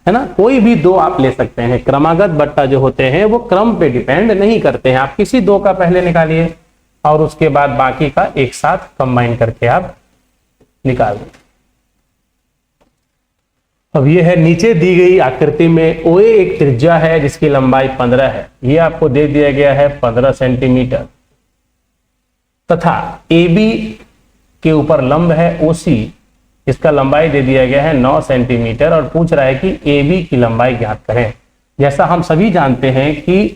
है ना। कोई भी 2 आप ले सकते हैं। क्रमागत बट्टा जो होते हैं वो क्रम पे डिपेंड नहीं करते हैं। आप किसी 2 का पहले निकालिए और उसके बाद बाकी का एक साथ कंबाइन करके आप निकाल दें। अब ये है नीचे दी गई आकृति में OA एक त्रिज्या है जिसकी लंबाई 15 है। ये आपको दे दिया गया है 15 सेंटीमीटर तथा AB के ऊपर लंब है OC, इसका लंबाई दे दिया गया है 9 सेंटीमीटर और पूछ रहा है कि AB की लंबाई ज्ञात करें। जैसा हम सभी जानते हैं कि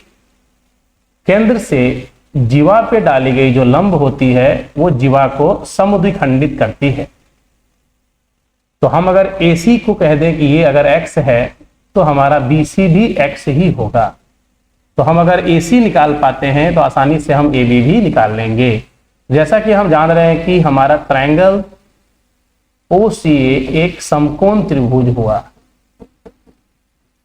केंद्र से जीवा पे डाली गई जो लंब होती है वो जीवा को समद्विखंडित करती है। तो हम अगर AC को कह दें कि ये अगर x है तो हमारा BC भी x ही होगा। तो हम अगर AC निकाल पाते हैं तो आसानी से हम AB भी निकाल लेंगे। जैसा कि हम जान रहे हैं कि हमारा ट्रायंगल OCA एक समकोण त्रिभुज हुआ।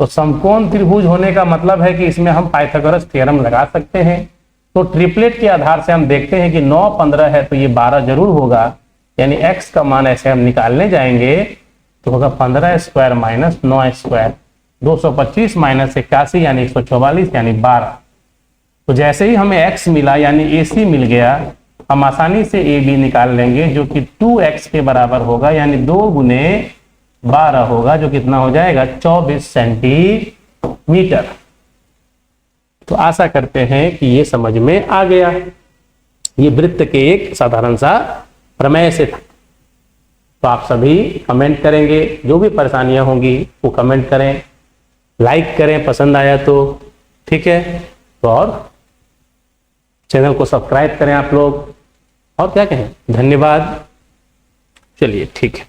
तो समकोण त्रिभुज होने का मतलब है कि इसमें हम पाइथागोरस थ्योरम लगा सकते हैं। तो ट्रिपलेट के आधार से हम देखते हैं कि 9 15 है तो ये 12 जरूर होगा। यानी x का मान ऐसे हम निकालने जाएंगे तो होगा 15² माइनस 9² 225 माइनस 81 यानी 144 यानी 12। तो जैसे ही हमें x मिला यानी AC मिल गया, हम आसानी से AB निकाल लेंगे जो कि 2x के बराबर होगा यानी 2 गुने 12 होगा जो कितना हो जाएगा 24 सेंटीमीटर। तो आशा करते हैं कि ये समझ में आ गया। ये वृत्त के एक साधारण सा प्रमेय से था। तो आप सभी कमेंट करेंगे, जो भी परेशानियां होंगी वो कमेंट करें, लाइक करें पसंद आया तो, ठीक है। तो और चैनल को सब्सक्राइब करें आप लोग, और क्या कहें, धन्यवाद। चलिए ठीक है।